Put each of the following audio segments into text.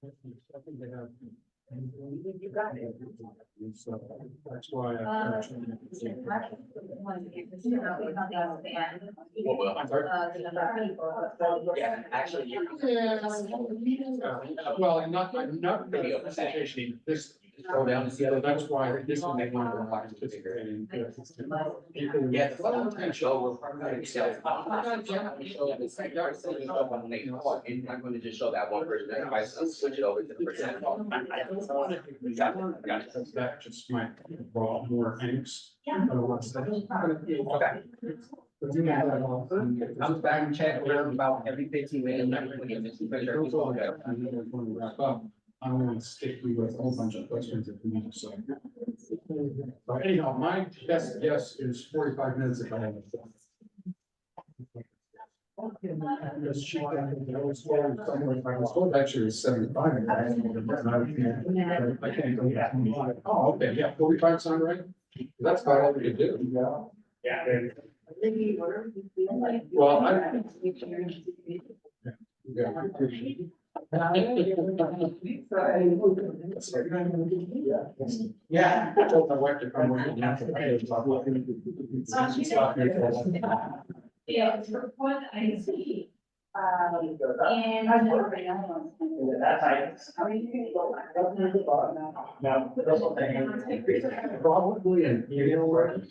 I think they have. You got it. So that's why. Yeah, actually. Well, I'm not really a presentation, this, Go down to see other. that's why this one they want to participate in. People- Yeah. The whole thing show. I'm going to just show that one person, if I switch it over to the percent. I don't want to do that, because that just might involve more angst. Okay. I'm back and check about every 15 minutes. I'm going to stick with a whole bunch of questions if we need to. So but anyhow, my best guess is 45 minutes if I have it. Because she, I was told actually it's 75. And I can't go that. Oh, okay, yeah, 45 sound right? That's about all we could do. Yeah. Well, yeah. I told my wife to come with me. Yeah, it's for what I see. Probably an email word.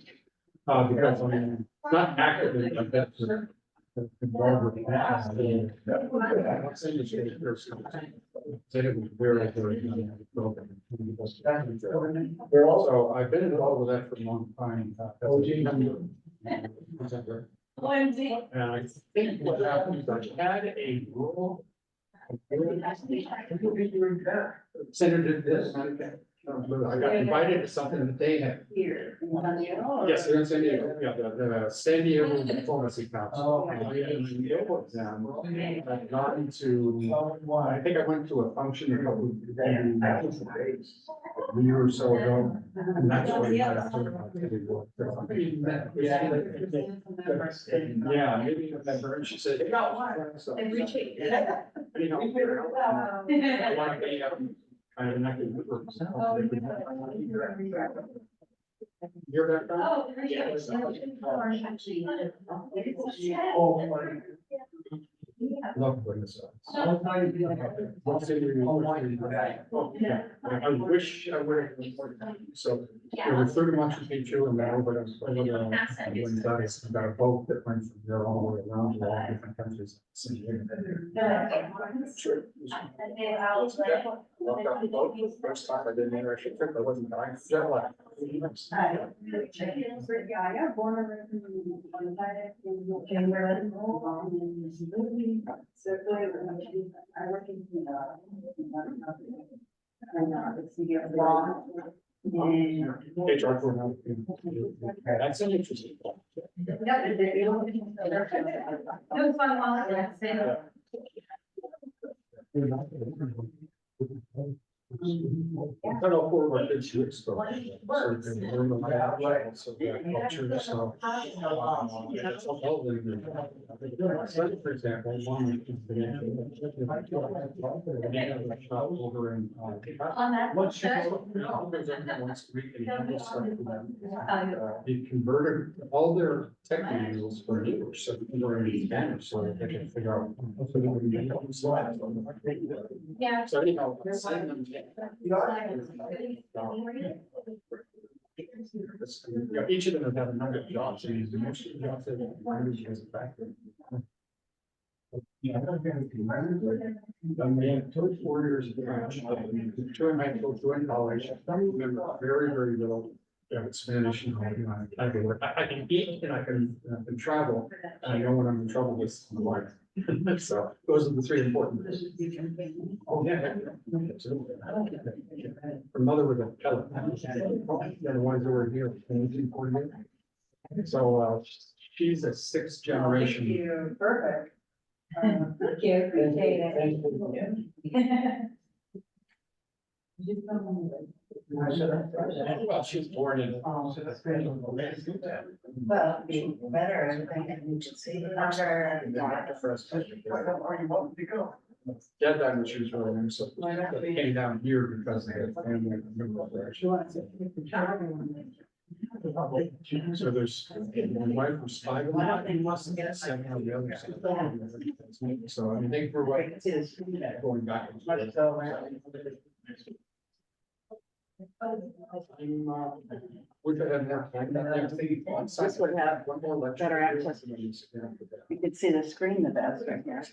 Because I mean, not actively, but that's involved with that. I'm not saying it's a person. Said it was very, very. So I've been involved with that for a long time. And I think what happened is I had a rule. Senator did this. I got invited to something that they had. Here. Yes, they're in San Diego, yeah, the San Diego Diplomacy Council. And I had an exam. I've gotten to, I think I went to a function a couple a year or so ago. And that's what I got to. Yeah, maybe in November, and she said. Every change. You know, I want to be, kind of an active member. Your background? Oh, Yeah. Love Buenos Aires. I wish I would have. So there were 30 months of teacher and now, but I got a boat that went from there all the way around to all different countries. Sure. Walked out the boat, first time I did an interaction trip, I wasn't dying of jet lag. HR for now. That's an interesting point. I don't know for what kids to explore. So they can learn about so their culture, so. That's all they do. For example, one. Over in. Once we it converted all their tech manuals for English, so they were in Spanish, so they can figure out. Yeah. So anyhow, send them. Each of them have had a number of jobs, and the most jobs that as a factor. Took 4 years of French, 2.5 during college. I remember very, very little. Spanish, I can eat and I can travel, and I know when I'm in trouble with my wife. So those are the 3 important. Oh, yeah. Absolutely. Her mother was a teller. The ones that were here in 1848. So she's a 6th generation. Thank you, perfect. Thank you, appreciate it. Well, she was born in. Well, be better, I think, you should see longer. First. Where you want to go? Dad died when she was really young, so they came down here because they had family member there. So there's, my wife was 5 and a 7 on the other side. So I mean, they grew up going back and forth. We could have more time. This would have one more lecture. better access. You could see the screen the best right here.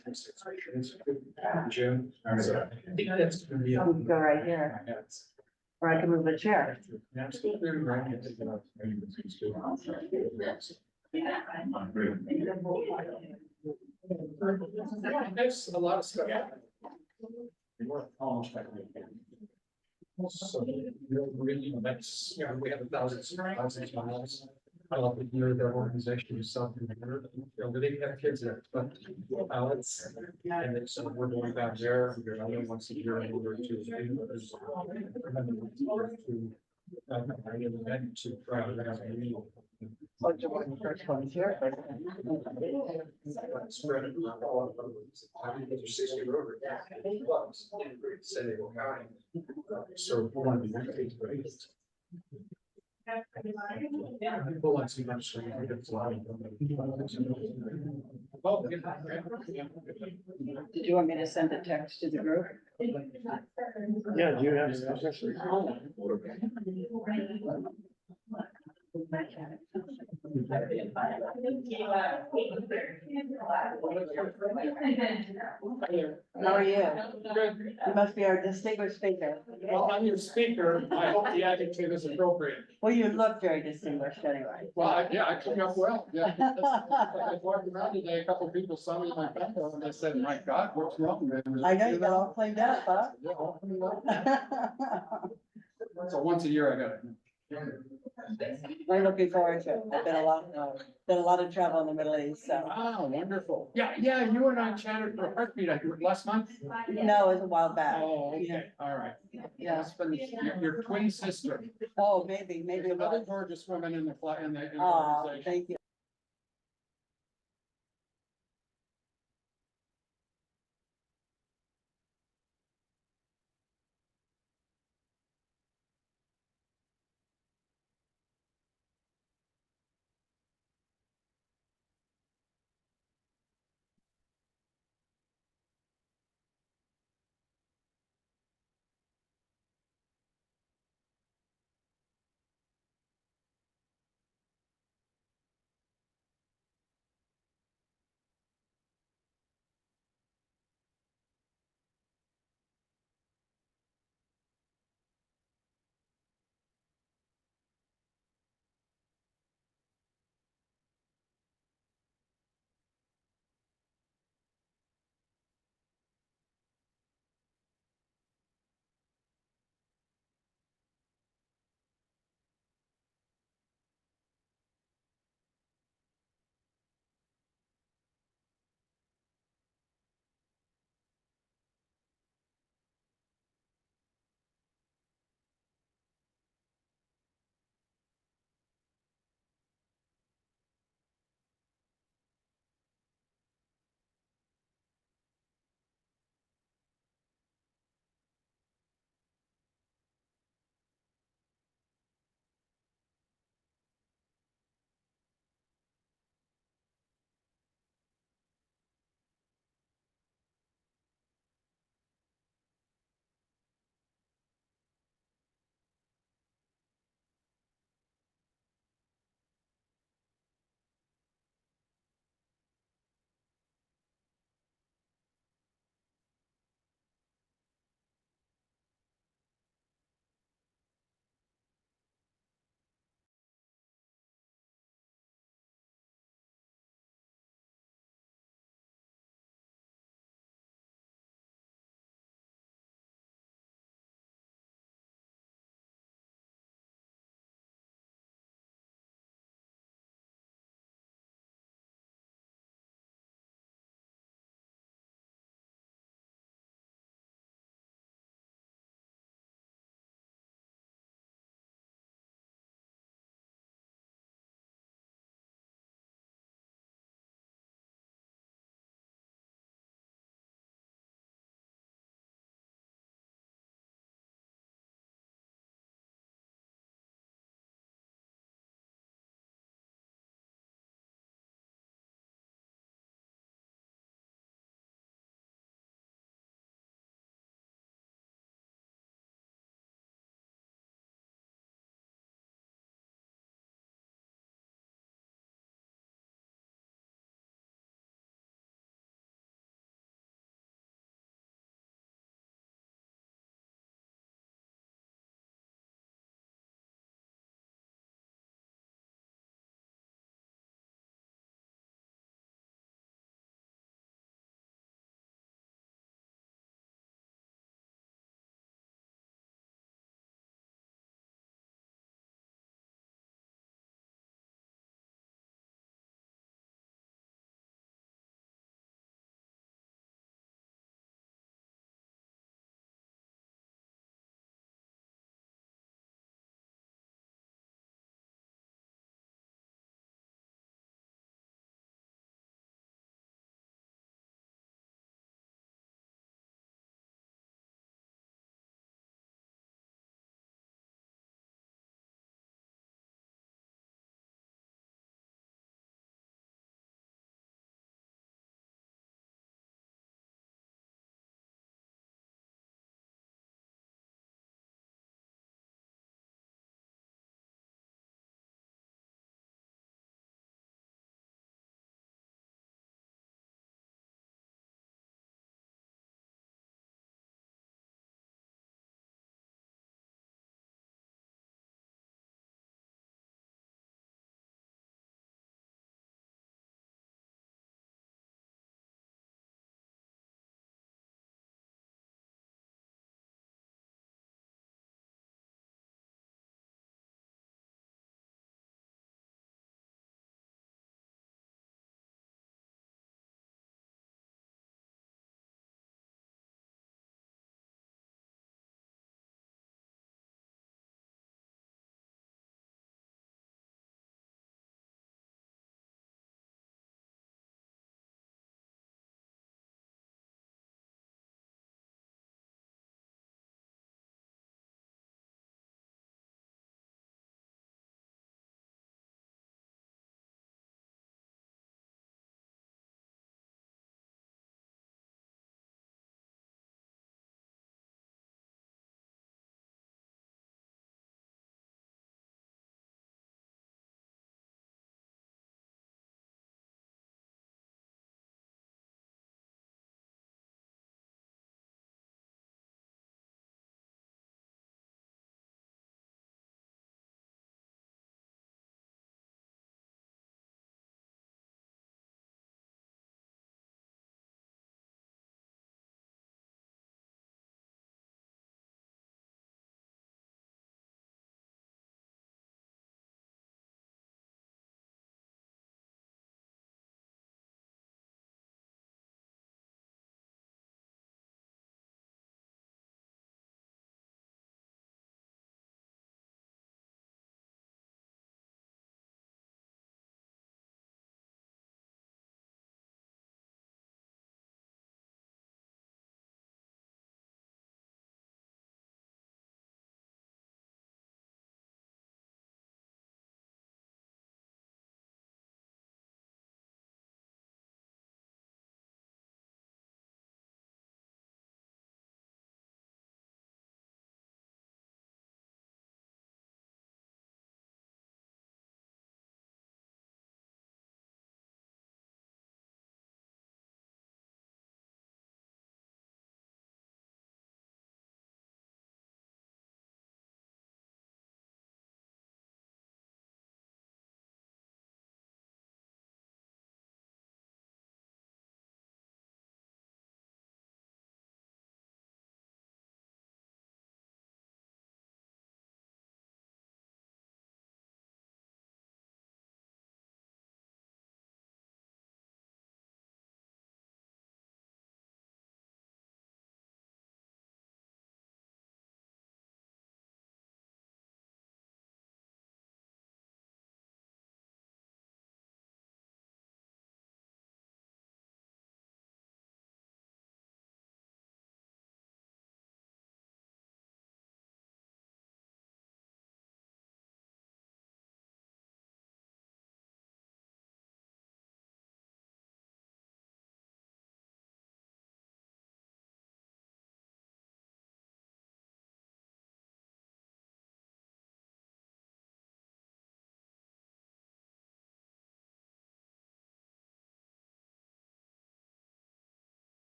Jim. So I think that's gonna be. We could go right here, or I could move the chair. Absolutely right. There's a lot of stuff. So, really, that's, we have thousands of miles. I love to hear their organization is something, they have kids there, but balance. And then so we're going down there, we're only once a year in order to. To try to. Oh, you want the first one here? Spread it around all of them. Those are 60 road. Say they will count. So we want to be great. People like to see much. Did you want me to send a text to the group? Yeah, you have. How are you? You must be our distinguished speaker. Well, I'm your speaker. I hope the adjective is appropriate. Well, you look very distinguished anyway. Well, I clean up well, yeah. I walked around today, a couple of people saw me in my background, and they said, my God, what's wrong, man? I know you got all cleaned up, huh? Yeah, all cleaned up. So once a year I got it. We're looking forward to it. I've been a lot of travel in the Middle East, so. Wow, wonderful. Yeah, you and I chatted for a heartbeat, I think, last month. No, it was a while back. Oh, okay, all right. Yeah. It's been your twin sister. Oh, maybe it Another was. gorgeous woman in the Oh, organization. thank you.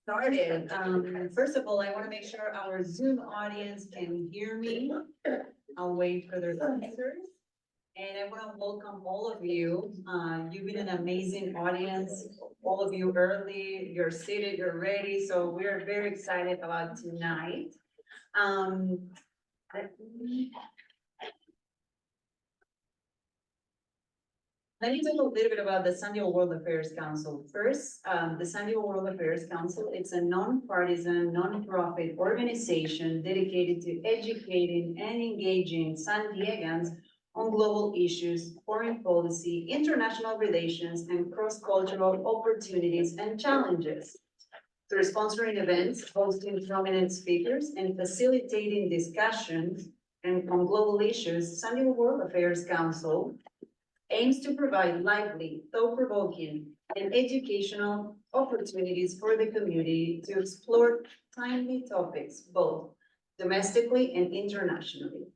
Started. First of all, I want to make sure our Zoom audience can hear me. I'll wait for their answers. And I want to welcome all of you. You've been an amazing audience. All of you early, you're seated, you're ready. So we're very excited about tonight. Let me talk a little bit about the San Diego World Affairs Council. First, the San Diego World Affairs Council, it's a non-partisan, non-profit organization dedicated to educating and engaging San Diegans on global issues, foreign policy, international relations, and cross-cultural opportunities and challenges. Through sponsoring events, hosting prominent speakers, and facilitating discussions on global issues, San Diego World Affairs Council aims to provide lively, thought-provoking, and educational opportunities for the community to explore timely topics, both domestically and internationally.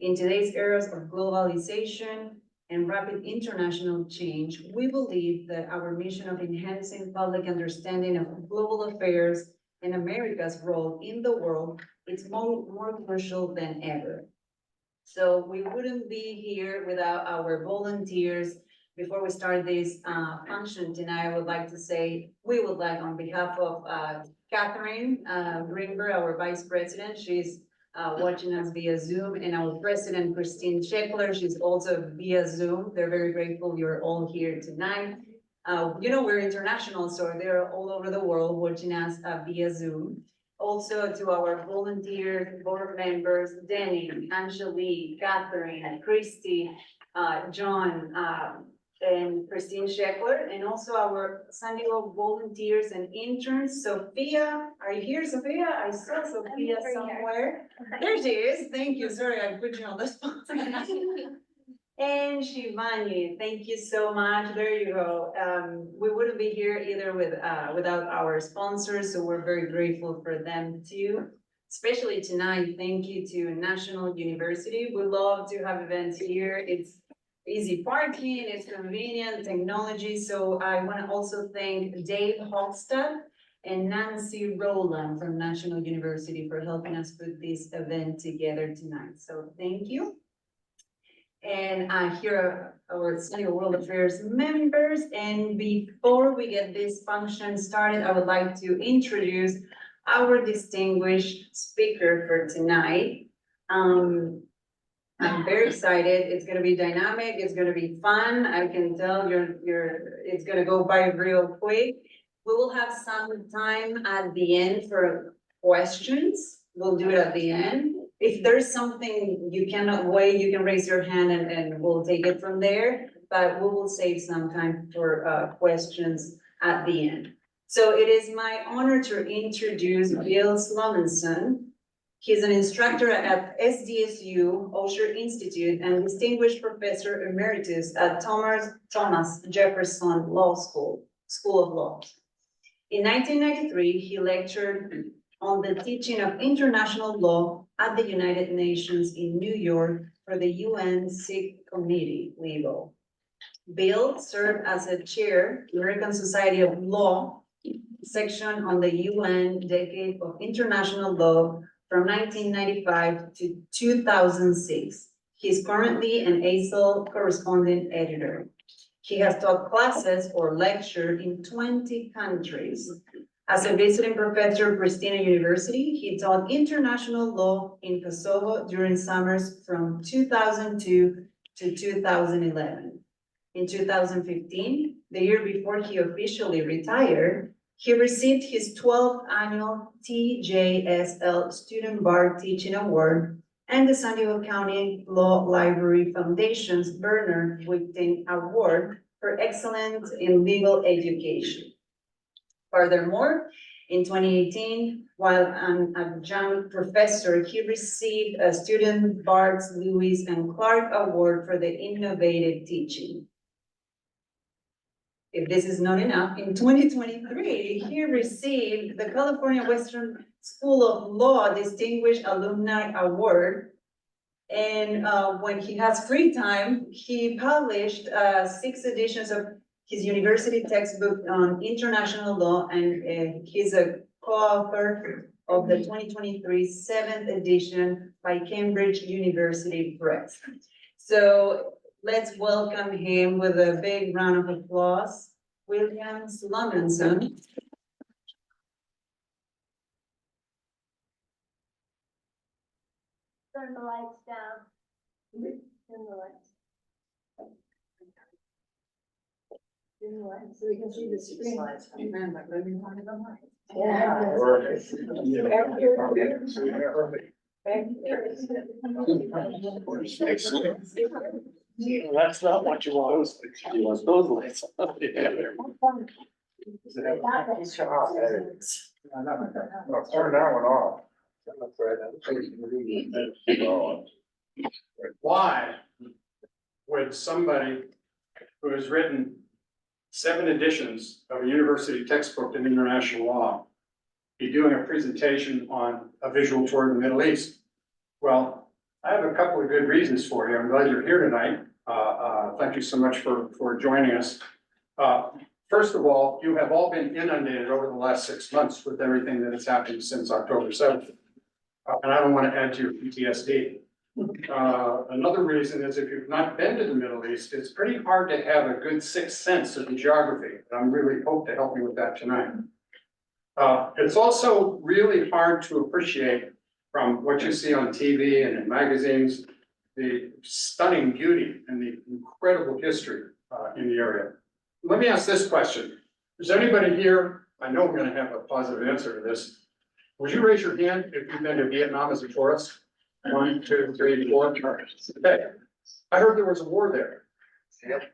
In today's eras of globalization, and rapid international change, we believe that our mission of enhancing public understanding of global affairs and America's role in the world is more crucial than ever. So we wouldn't be here without our volunteers. Before we start this function tonight, I would like to say, we would like on behalf of Catherine Greenberg, our Vice President, she's watching us via Zoom, and our President, Christine Scheckler, she's also via Zoom. They're very grateful you're all here tonight. You know, we're international, so they're all over the world watching us via Zoom. Also to our volunteer board members, Denny, Angelique, Catherine, Christy, John, and Christine Scheckler, and also our San Diego volunteers and interns. Sophia, are you here, Sophia? I saw Sophia somewhere. There she is. Thank you. Sorry, I put you on the spot. And Shivani, thank you so much. There you go. We wouldn't be here either without our sponsors, so we're very grateful for them too. Especially tonight, thank you to National University. We love to have events here. It's easy parking, it's convenient technology. So I want to also thank Dave Hofstad and Nancy Rowland from National University for helping us put this event together tonight. So thank you. And here are our San Diego World Affairs members. And before we get this function started, I would like to introduce our distinguished speaker for tonight. I'm very excited. It's gonna be dynamic. It's gonna be fun. I can tell it's gonna go by real quick. We will have some time at the end for questions. We'll do it at the end. If there's something you cannot wait, you can raise your hand and we'll take it from there. But we will save some time for questions at the end. So it is my honor to introduce Bill Slomanson. He's an instructor at SDSU Osher Institute and distinguished professor emeritus at Thomas Jefferson Law School of Law. In 1993, he lectured on the teaching of international law at the United Nations in New York for the UN SIG Committee Legal. Bill served as a chair, American Society of Law section on the UN Decade of International Law from 1995 to 2006. He's currently an ASL correspondent editor. He has taught classes or lectured in 20 countries. As a visiting professor at Pristina University, he taught international law in Kosovo during summers from 2002 to 2011. In 2015, the year before he officially retired, he received his 12th annual TJSL Student Bar Teaching Award and the San Diego County Law Library Foundation's Bernard Whiting Award for Excellence in Legal Education. Furthermore, in 2018, while an adjunct professor, he received a Student Bart's Lewis and Clark Award for the innovative teaching. If this is not enough, in 2023, he received the California Western School of Law Distinguished Alumni Award. And when he has free time, he published 6 editions of his university textbook on international law, and he's a co-author of the 2023 7th edition by Cambridge University Press. So let's welcome him with a big round of applause, William Slomanson. Turn the lights down. Turn the lights. Turn the lights so we can see the screen. That's not what you want. You want those lights. Turn that one off. Why would somebody who has written 7 editions of a university textbook in international law be doing a presentation on a visual tour of the Middle East? Well, I have a couple of good reasons for you. I'm glad you're here tonight. Thank you so much for joining us. First of all, you have all been inundated over the last 6 months with everything that has happened since October 7th. And I don't want to add to your PTSD. Another reason is if you've not been to the Middle East, it's pretty hard to have a good sixth sense of the geography. I'm really hope to help you with that tonight. It's also really hard to appreciate from what you see on TV and in magazines, the stunning beauty and the incredible history in the area. Let me ask this question. Is anybody here, I know we're going to have a positive answer to this. Would you raise your hand if you've been to Vietnam as a tourist? 1, 2, 3, 4. Okay. I heard there was a war there.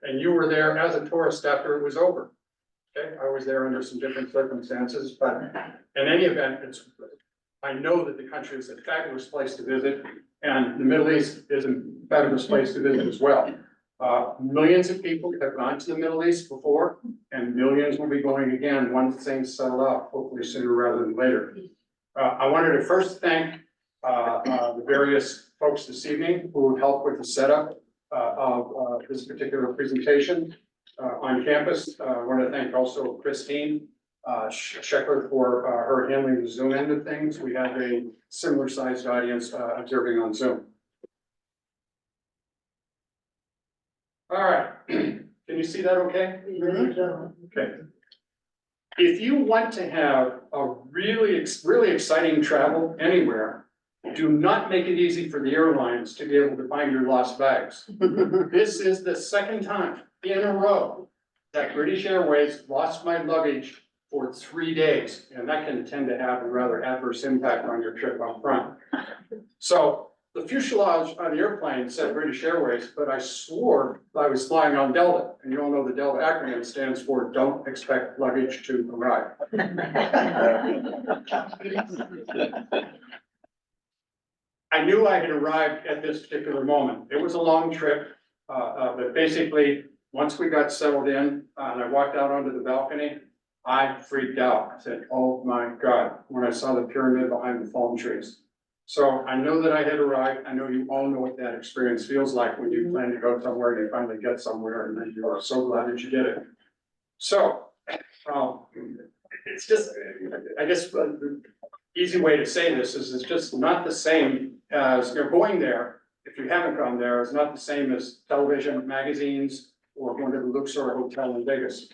And you were there as a tourist after it was over. Okay, I was there under some different circumstances, but in any event, I know that the country is a fabulous place to visit, and the Middle East is a fabulous place to visit as well. Millions of people have gone to the Middle East before, and millions will be going again once things settle out, hopefully sooner rather than later. I wanted to first thank the various folks this evening who helped with the setup of this particular presentation on campus. I want to thank also Christine Sheckler for her handling the Zoom end of things. We had a similar sized audience observing on Zoom. All right, can you see that okay? Okay. If you want to have a really exciting travel anywhere, do not make it easy for the airlines to be able to find your lost bags. This is the second time in a row that British Airways lost my luggage for 3 days, and that can tend to have a rather adverse impact on your trip up front. So the fuselage on the airplane said British Airways, but I swore I was flying on Delta, and you all know the Delta acronym stands for Don't Expect Luggage to Arrive. I knew I had arrived at this particular moment. It was a long trip, but basically, once we got settled in and I walked out onto the balcony, I freaked out. I said, oh my God, when I saw the pyramid behind the palm trees. So I know that I had arrived. I know you all know what that experience feels like when you plan to go somewhere and you finally get somewhere and then you are so glad that you did it. So it's just, I guess the easy way to say this is it's just not the same as going there. If you haven't gone there, it's not the same as television, magazines, or going to the Luxor Hotel in Vegas.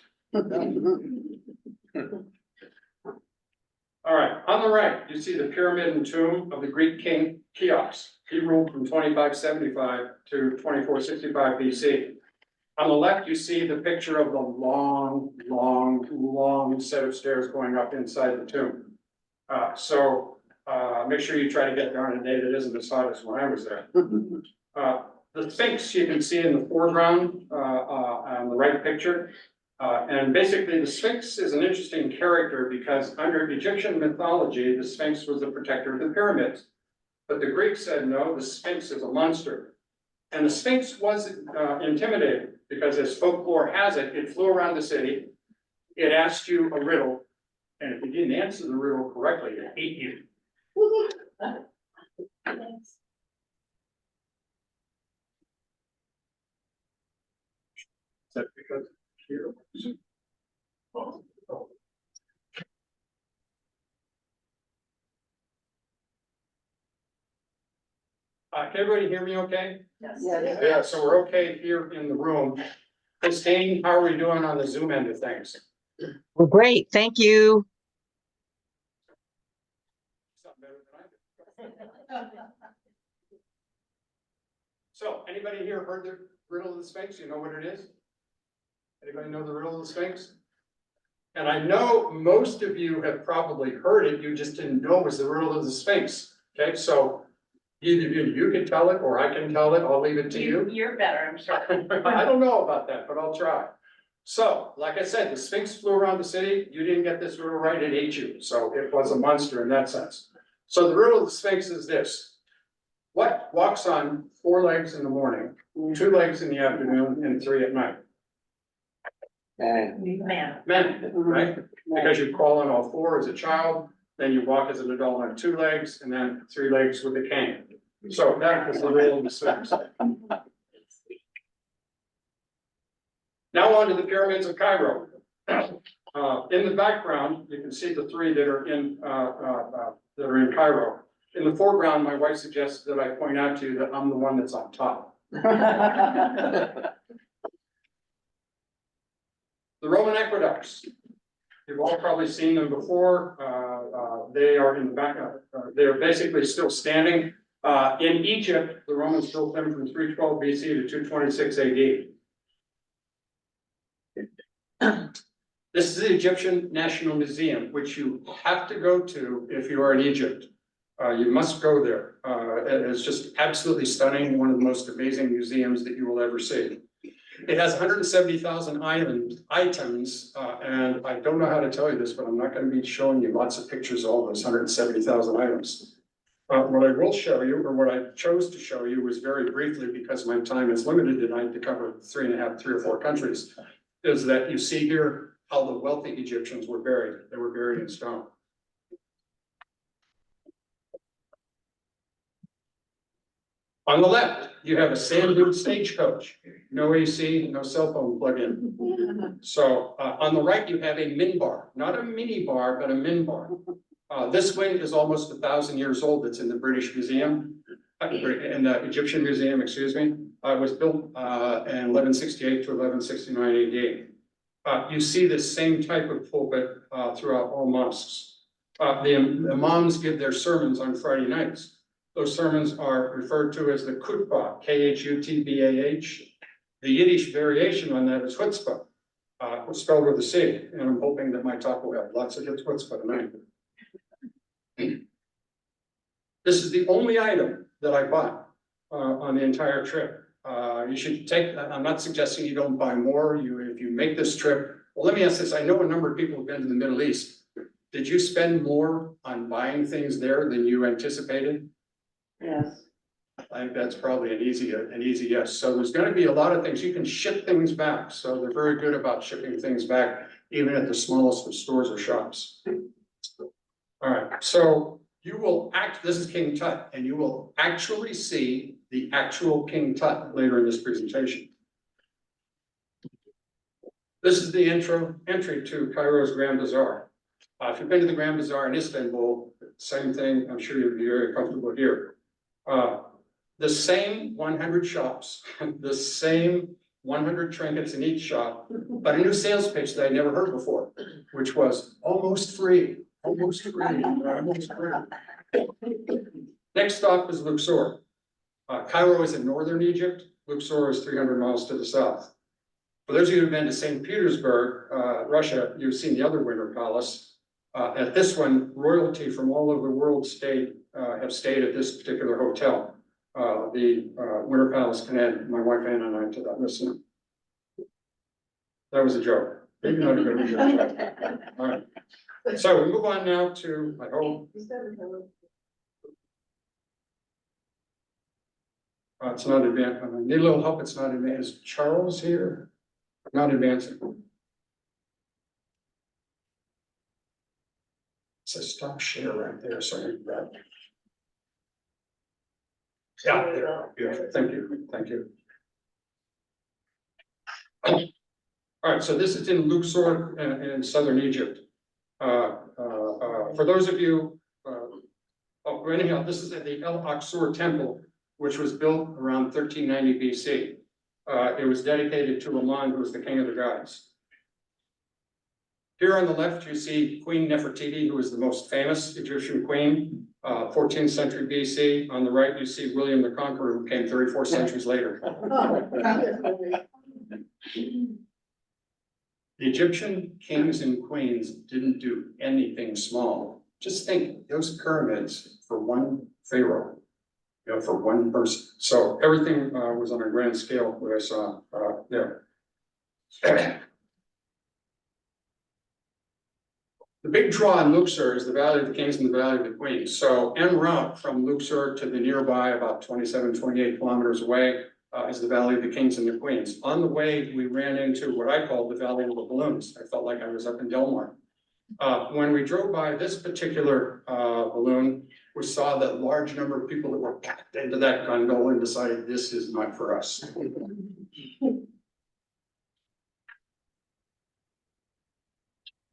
All right, on the right, you see the pyramid and tomb of the Greek king Cheops. He ruled from 2575 to 2465 BC. On the left, you see the picture of the long set of stairs going up inside the tomb. Make sure you try to get there on a day that isn't as hot as when I was there. The Sphinx you can see in the foreground on the right picture. And basically the Sphinx is an interesting character because under Egyptian mythology, the Sphinx was the protector of the pyramids. But the Greeks said, no, the Sphinx is a monster. And the Sphinx was intimidated because as folklore has it, it flew around the city, it asked you a riddle, and if you didn't answer the riddle correctly, it ate you. Is that because here? Can everybody hear me okay? Yes. Yeah, so we're okay here in the room. Christine, how are we doing on the Zoom end of things? Well, great. Thank you. Something better than I did. So, anybody here heard the riddle of the Sphinx? You know what it is? Anybody know the riddle of the Sphinx? And I know most of you have probably heard it, you just didn't know it was the riddle of the Sphinx. Okay, so either you can tell it or I can tell it, I'll leave it to you. You're better, I'm sure. I don't know about that, but I'll try. So, like I said, the Sphinx flew around the city, you didn't get this riddle right, it ate you, so it was a monster in that sense. So the riddle of the Sphinx is this. What walks on 4 legs in the morning, 2 legs in the afternoon, and 3 at night? Man. Men, right? Because you crawl on all 4 as a child, then you walk as an adult on 2 legs, and then 3 legs with a cane. So that is the riddle of the Sphinx. Now on to the pyramids of Cairo. In the background, you can see the three that are in Cairo. In the foreground, my wife suggests that I point out to you that I'm the one that's on top. The Roman aqueducts. You've all probably seen them before. They are in the back. They're basically still standing. In Egypt, the Romans built them from 312 BC to 226 AD. This is the Egyptian National Museum, which you have to go to if you are in Egypt. You must go there. It's just absolutely stunning. One of the most amazing museums that you will ever see. It has 170,000 items, and I don't know how to tell you this, but I'm not going to be showing you lots of pictures of all those 170,000 items. What I will show you, or what I chose to show you, was very briefly, because my time is limited tonight to cover 3 or 4 countries, is that you see here how the wealthy Egyptians were buried. They were buried in stone. On the left, you have a sand dune stagecoach, no AC, no cell phone plug-in. So on the right, you have a minbar, not a mini bar, but a minbar. This wing is almost 1,000 years old. It's in the British Museum, in the Egyptian Museum, excuse me. It was built in 1168 to 1169 AD. You see this same type of pulpit throughout all mosques. The imams give their sermons on Friday nights. Those sermons are referred to as the khutbah, K-H-U-T-B-A-H. The Yiddish variation on that is chutzpah, spelled with a C, and I'm hoping that my talk will have lots of chutzpah tonight. This is the only item that I bought on the entire trip. You should take, I'm not suggesting you don't buy more. If you make this trip, well, let me ask this. I know a number of people have been to the Middle East. Did you spend more on buying things there than you anticipated? Yes. I think that's probably an easy yes. So there's going to be a lot of things. You can ship things back. So they're very good about shipping things back, even at the smallest of stores or shops. All right. So you will this is King Tut, and you will actually see the actual King Tut later in this presentation. This is the entry to Cairo's Grand Bazaar. If you've been to the Grand Bazaar in Istanbul, same thing. I'm sure you'll be very comfortable here. The same 100 shops, the same 100 trinkets in each shop, but a new sales pitch that I'd never heard before, which was almost free, almost free, almost free. Next stop is Luxor. Cairo is in northern Egypt. Luxor is 300 miles to the south. For those of you who've been to St. Petersburg, Russia, you've seen the other Winter Palace. At this one, royalty from all over the world have stayed at this particular hotel. The Winter Palace connected my wife Anna and I to that listening. That was a joke. Maybe not a good joke. All right. So we move on now to, I hope. It's not advanced. I need a little help. It's not advanced. Is Charles here? Not advancing. It says stop share right there. So I need that. Yeah, there. Beautiful. Thank you. Thank you. All right. So this is in Luxor in southern Egypt. For those of you, anyhow, this is at the El Aqsur Temple, which was built around 1390 BC. It was dedicated to Amun, who was the king of the gods. Here on the left, you see Queen Nefertiti, who is the most famous Egyptian queen, 14th century BC. On the right, you see William the Conqueror, who came 34 centuries later. The Egyptian kings and queens didn't do anything small. Just think, those pyramids for one pharaoh, for one person. So everything was on a grand scale that I saw there. The big draw in Luxor is the Valley of the Kings and the Valley of the Queens. So en route from Luxor to the nearby, about 27, 28 kilometers away, is the Valley of the Kings and the Queens. On the way, we ran into what I call the Valley of the Balloons. I felt like I was up in Del Mar. When we drove by this particular balloon, we saw that large number of people that were packed into that gondola and decided this is not for us.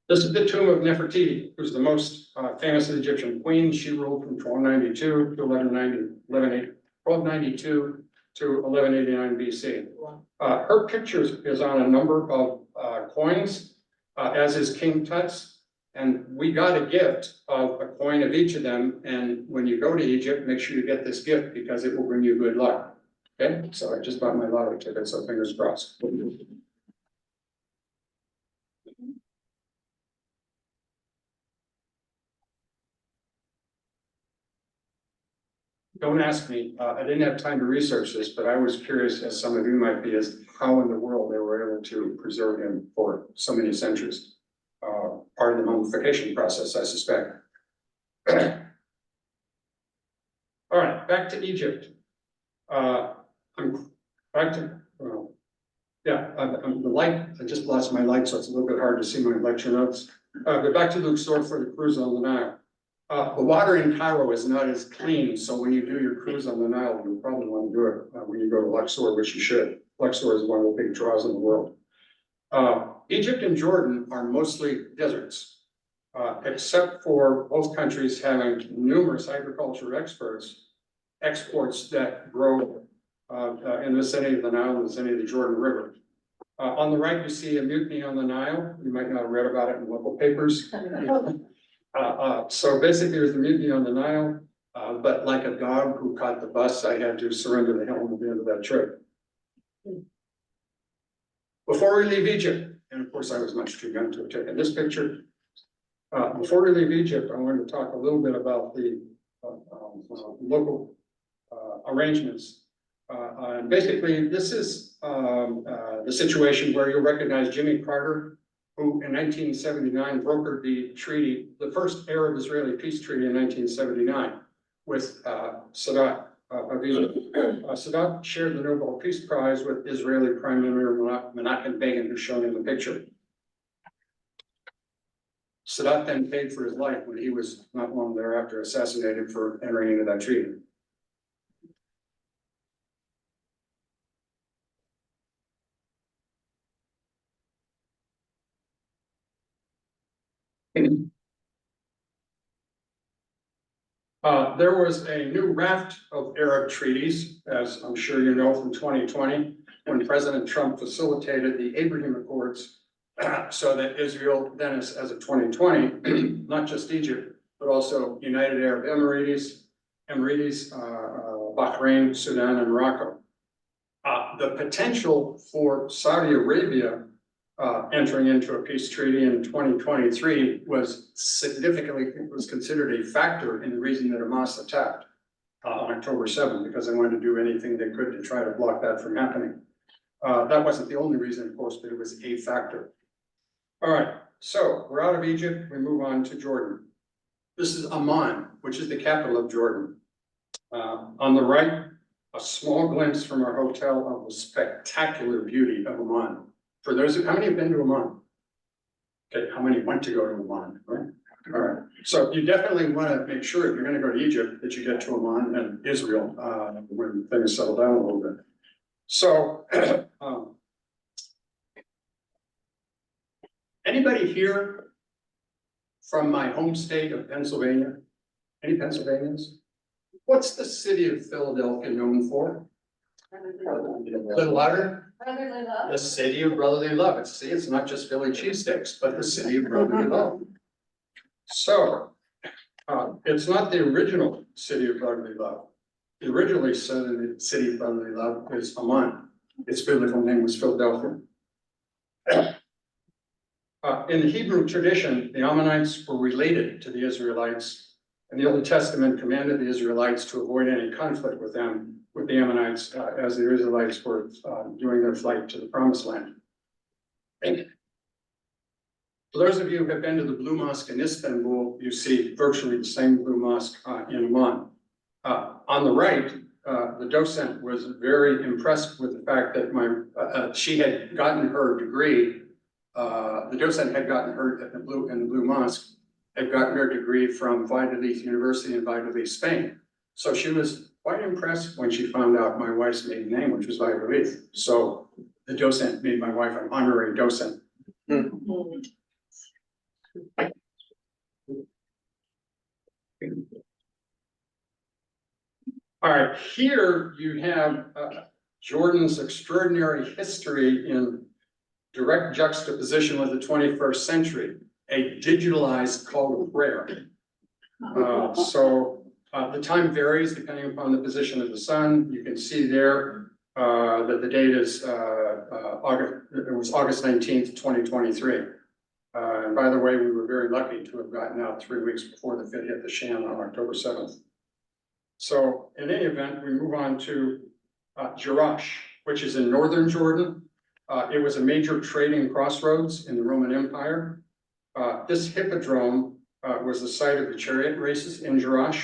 This is the tomb of Nefertiti, who's the most famous Egyptian queen. She ruled from 1292 to 1292 to 1189 BC. Her picture is on a number of coins, as is King Tut's. And we got a gift of a coin of each of them. And when you go to Egypt, make sure you get this gift because it will bring you good luck. Okay, so I just bought my lottery ticket, so fingers crossed. Don't ask me, I didn't have time to research this, but I was curious, as some of you might be, as how in the world they were able to preserve him for so many centuries. Part of the mummification process, I suspect. All right, back to Egypt. I'm back to, I'm the light, I just lost my light, so it's a little bit hard to see my lecture notes. But back to Luxor for the cruise on the Nile. The water in Cairo is not as clean, so when you do your cruise on the Nile, you'll probably want to do it when you go to Luxor, which you should. Luxor is one of the big draws in the world. Egypt and Jordan are mostly deserts, except for both countries having numerous agriculture exports that grow in the vicinity of the Nile and the vicinity of the Jordan River. On the right, you see a mutiny on the Nile. You might not have read about it in local papers. So basically, there's a mutiny on the Nile, but like a dog who caught the bus, I had to surrender the helm at the end of that trip. Before we leave Egypt, and of course I was much too young to have taken this picture. Before we leave Egypt, I wanted to talk a little bit about the local arrangements. And basically, this is the situation where you'll recognize Jimmy Carter, who in 1979 brokered the treaty, the first Arab-Israeli peace treaty in 1979 with Sadat of Egypt. Sadat shared the Nobel Peace Prize with Israeli Prime Minister Menachem Begin, who's shown in the picture. Sadat then paid for his life when he was not long thereafter assassinated for entering into that treaty. There was a new raft of Arab treaties, as I'm sure you know from 2020, when President Trump facilitated the Abraham Accords, so that Israel then, as of 2020, not just Egypt, but also United Arab Emirates, Bahrain, Sudan, and Morocco. The potential for Saudi Arabia entering into a peace treaty in 2023 was considered a factor in the reason that Hamas attacked on October 7th, because they wanted to do anything they could to try to block that from happening. That wasn't the only reason, of course, but it was a factor. All right, so we're out of Egypt, we move on to Jordan. This is Amman, which is the capital of Jordan. On the right, a small glimpse from our hotel of the spectacular beauty of Amman. For those how many have been to Amman? Okay, how many want to go to Amman, right? All right, so you definitely want to make sure if you're going to go to Egypt that you get to Amman and Israel when things settle down a little bit. So, anybody here from my home state of Pennsylvania? Any Pennsylvanians? What's the city of Philadelphia known for? A little louder? Brotherly love. The city of brotherly love. It's not just Philly cheesesteaks, but the city of brotherly love. So, it's not the original city of brotherly love. The originally city of brotherly love is Amman. Its biblical name was Philadelphia. In the Hebrew tradition, the Ammonites were related to the Israelites, and the Old Testament commanded the Israelites to avoid any conflict with the Ammonites, as the Israelites were doing their flight to the Promised Land. And for those of you who have been to the Blue Mosque in Istanbul, you see virtually the same Blue Mosque in Amman. On the right, the docent was very impressed with the fact that she had gotten her degree. The docent had gotten her in the Blue Mosque, had gotten her degree from Valladolid University in Valladolid, Spain. So she was quite impressed when she found out my wife's maiden name, which was Valladolid. So the docent made my wife an honorary docent. All right, here you have Jordan's extraordinary history in direct juxtaposition with the 21st century, a digitalized call to prayer. The time varies depending upon the position of the sun. You can see there that the date is August 19th, 2023. And by the way, we were very lucky to have gotten out 3 weeks before the fit hit the Shan on October 7th. So in any event, we move on to Jerash, which is in northern Jordan. It was a major trading crossroads in the Roman Empire. This hippodrome was the site of the chariot races in Jerash.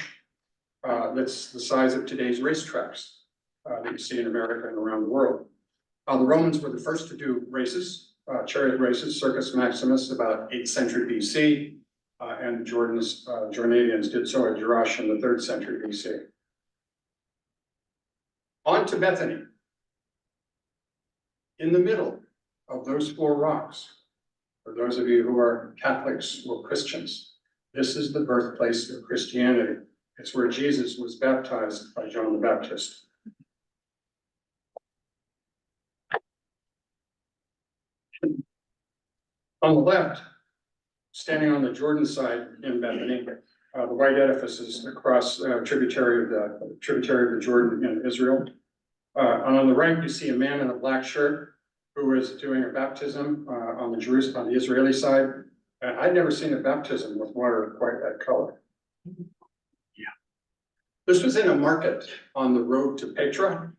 That's the size of today's racetracks that you see in America and around the world. The Romans were the first to do races, chariot races, Circus Maximus, about 8th century BC. And Jordanians did so at Jerash in the 3rd century BC. On to Bethany. In the middle of those 4 rocks, for those of you who are Catholics or Christians, this is the birthplace of Christianity. It's where Jesus was baptized by John the Baptist. On the left, standing on the Jordan side in Bethany, the white edifices across tributary of the Jordan in Israel. And on the right, you see a man in a black shirt who is doing a baptism on the Israeli side. I'd never seen a baptism with water quite that color. Yeah. This was in a market on the road to Petra.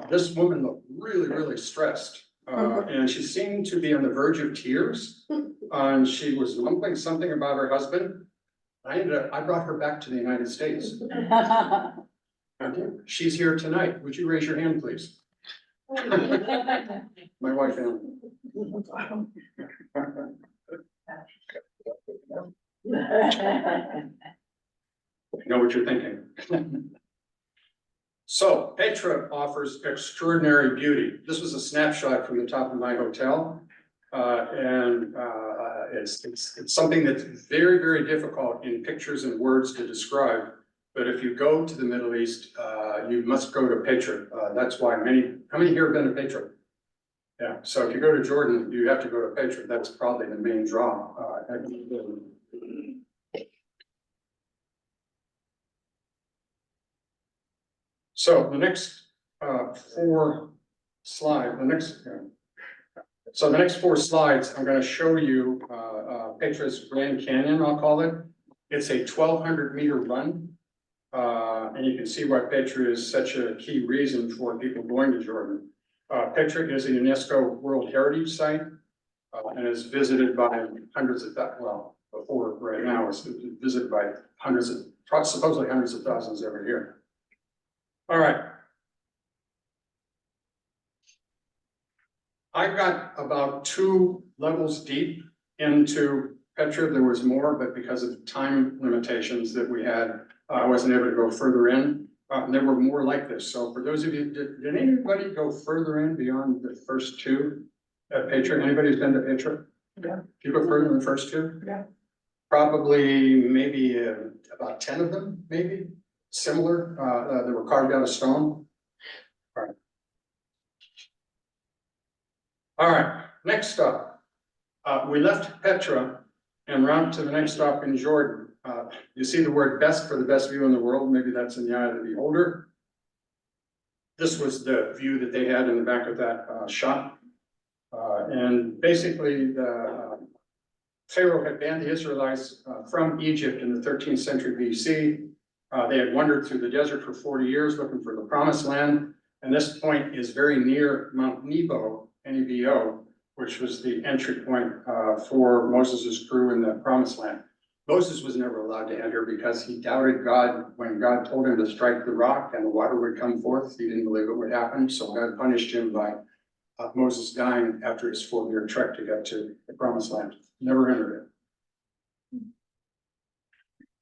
This woman looked really, really stressed. And she seemed to be on the verge of tears. And she was mumbling something about her husband. I brought her back to the United States. She's here tonight. Would you raise your hand, please? My wife, Ellen. I know what you're thinking. So Petra offers extraordinary beauty. This was a snapshot from the top of my hotel. It's something that's very, very difficult in pictures and words to describe. But if you go to the Middle East, you must go to Petra. That's why how many here have been to Petra? Yeah, so if you go to Jordan, you have to go to Petra. That's probably the main draw. So the next 4 slides, the next 4 slides, I'm going to show you Petra's Grand Canyon, I'll call it. It's a 1,200 meter run. And you can see why Petra is such a key reason for people going to Jordan. Petra is a UNESCO World Heritage Site and is visited by hundreds of thousands, well, before right now, it's visited by supposedly hundreds of thousands every year. All right. I got about 2 levels deep into Petra. There was more, but because of time limitations that we had, I wasn't able to go further in. There were more like this. So for those of you, did anybody go further in beyond the first 2 at Petra? Anybody who's been to Petra? Yeah. You go further than the first 2? Yeah. Probably maybe about 10 of them, maybe similar. They were carved out of stone. All right, next stop. We left Petra and route to the next stop in Jordan. You see the word best for the best view in the world. Maybe that's in the eye of the beholder. This was the view that they had in the back of that shot. And basically, the Pharaoh had banned the Israelites from Egypt in the 13th century BC. They had wandered through the desert for 40 years looking for the promised land. And this point is very near Mount Nebo, Nebo, which was the entry point for Moses' crew in the promised land. Moses was never allowed to enter because he doubted God when God told him to strike the rock and the water would come forth. He didn't believe it would happen. So God punished him by Moses dying after his 4-year trek to get to the promised land. Never entered it.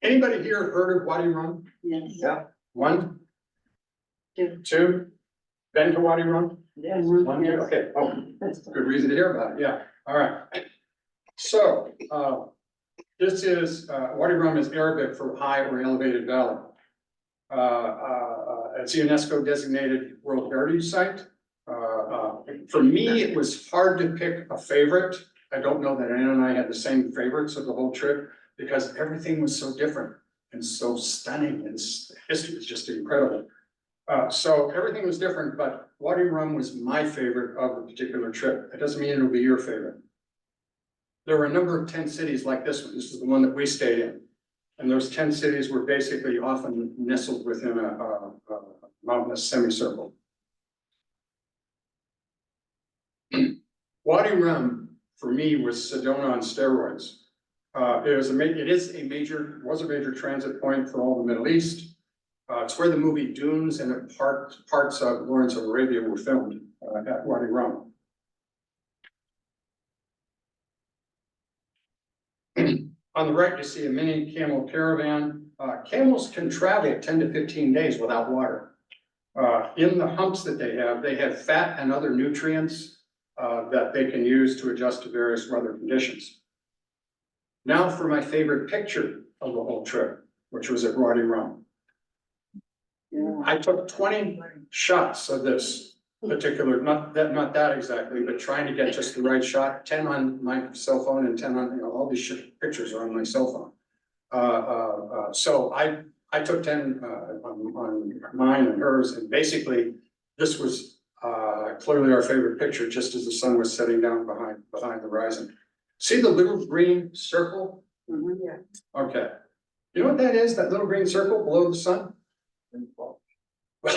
Anybody here heard of Wadi Rum? Yes. Yeah. 1, 2. 2. Been to Wadi Rum? Yes. 1, 2. Okay. Oh, good reason to hear about it. Yeah. All right. So This is, Wadi Rum is Arabic for high or elevated valley. It's a UNESCO designated World Heritage Site. For me, it was hard to pick a favorite. I don't know that Ann and I had the same favorites of the whole trip because everything was so different and so stunning and history was just incredible. So everything was different, but Wadi Rum was my favorite of the particular trip. It doesn't mean it'll be your favorite. There were a number of tent cities like this one. This is the one that we stayed in. And those 10 cities were basically often nestled within a mountainous semicircle. Wadi Rum, for me, was Sedona on steroids. It was a major transit point for all the Middle East. It's where the movie Dunes and parts of Lawrence of Arabia were filmed at Wadi Rum. On the right, you see a mini camel caravan. Camels can travel 10 to 15 days without water. In the humps that they have fat and other nutrients that they can use to adjust to various weather conditions. Now for my favorite picture of the whole trip, which was at Wadi Rum. I took 20 shots of this particular, not that exactly, but trying to get just the right shot, 10 on my cell phone and 10 on, all these pictures are on my cell phone. So I took 10 on mine and hers, and basically this was clearly our favorite picture, just as the sun was setting down behind the horizon. See the little green circle? Yeah. Okay. You know what that is, that little green circle below the sun? Well,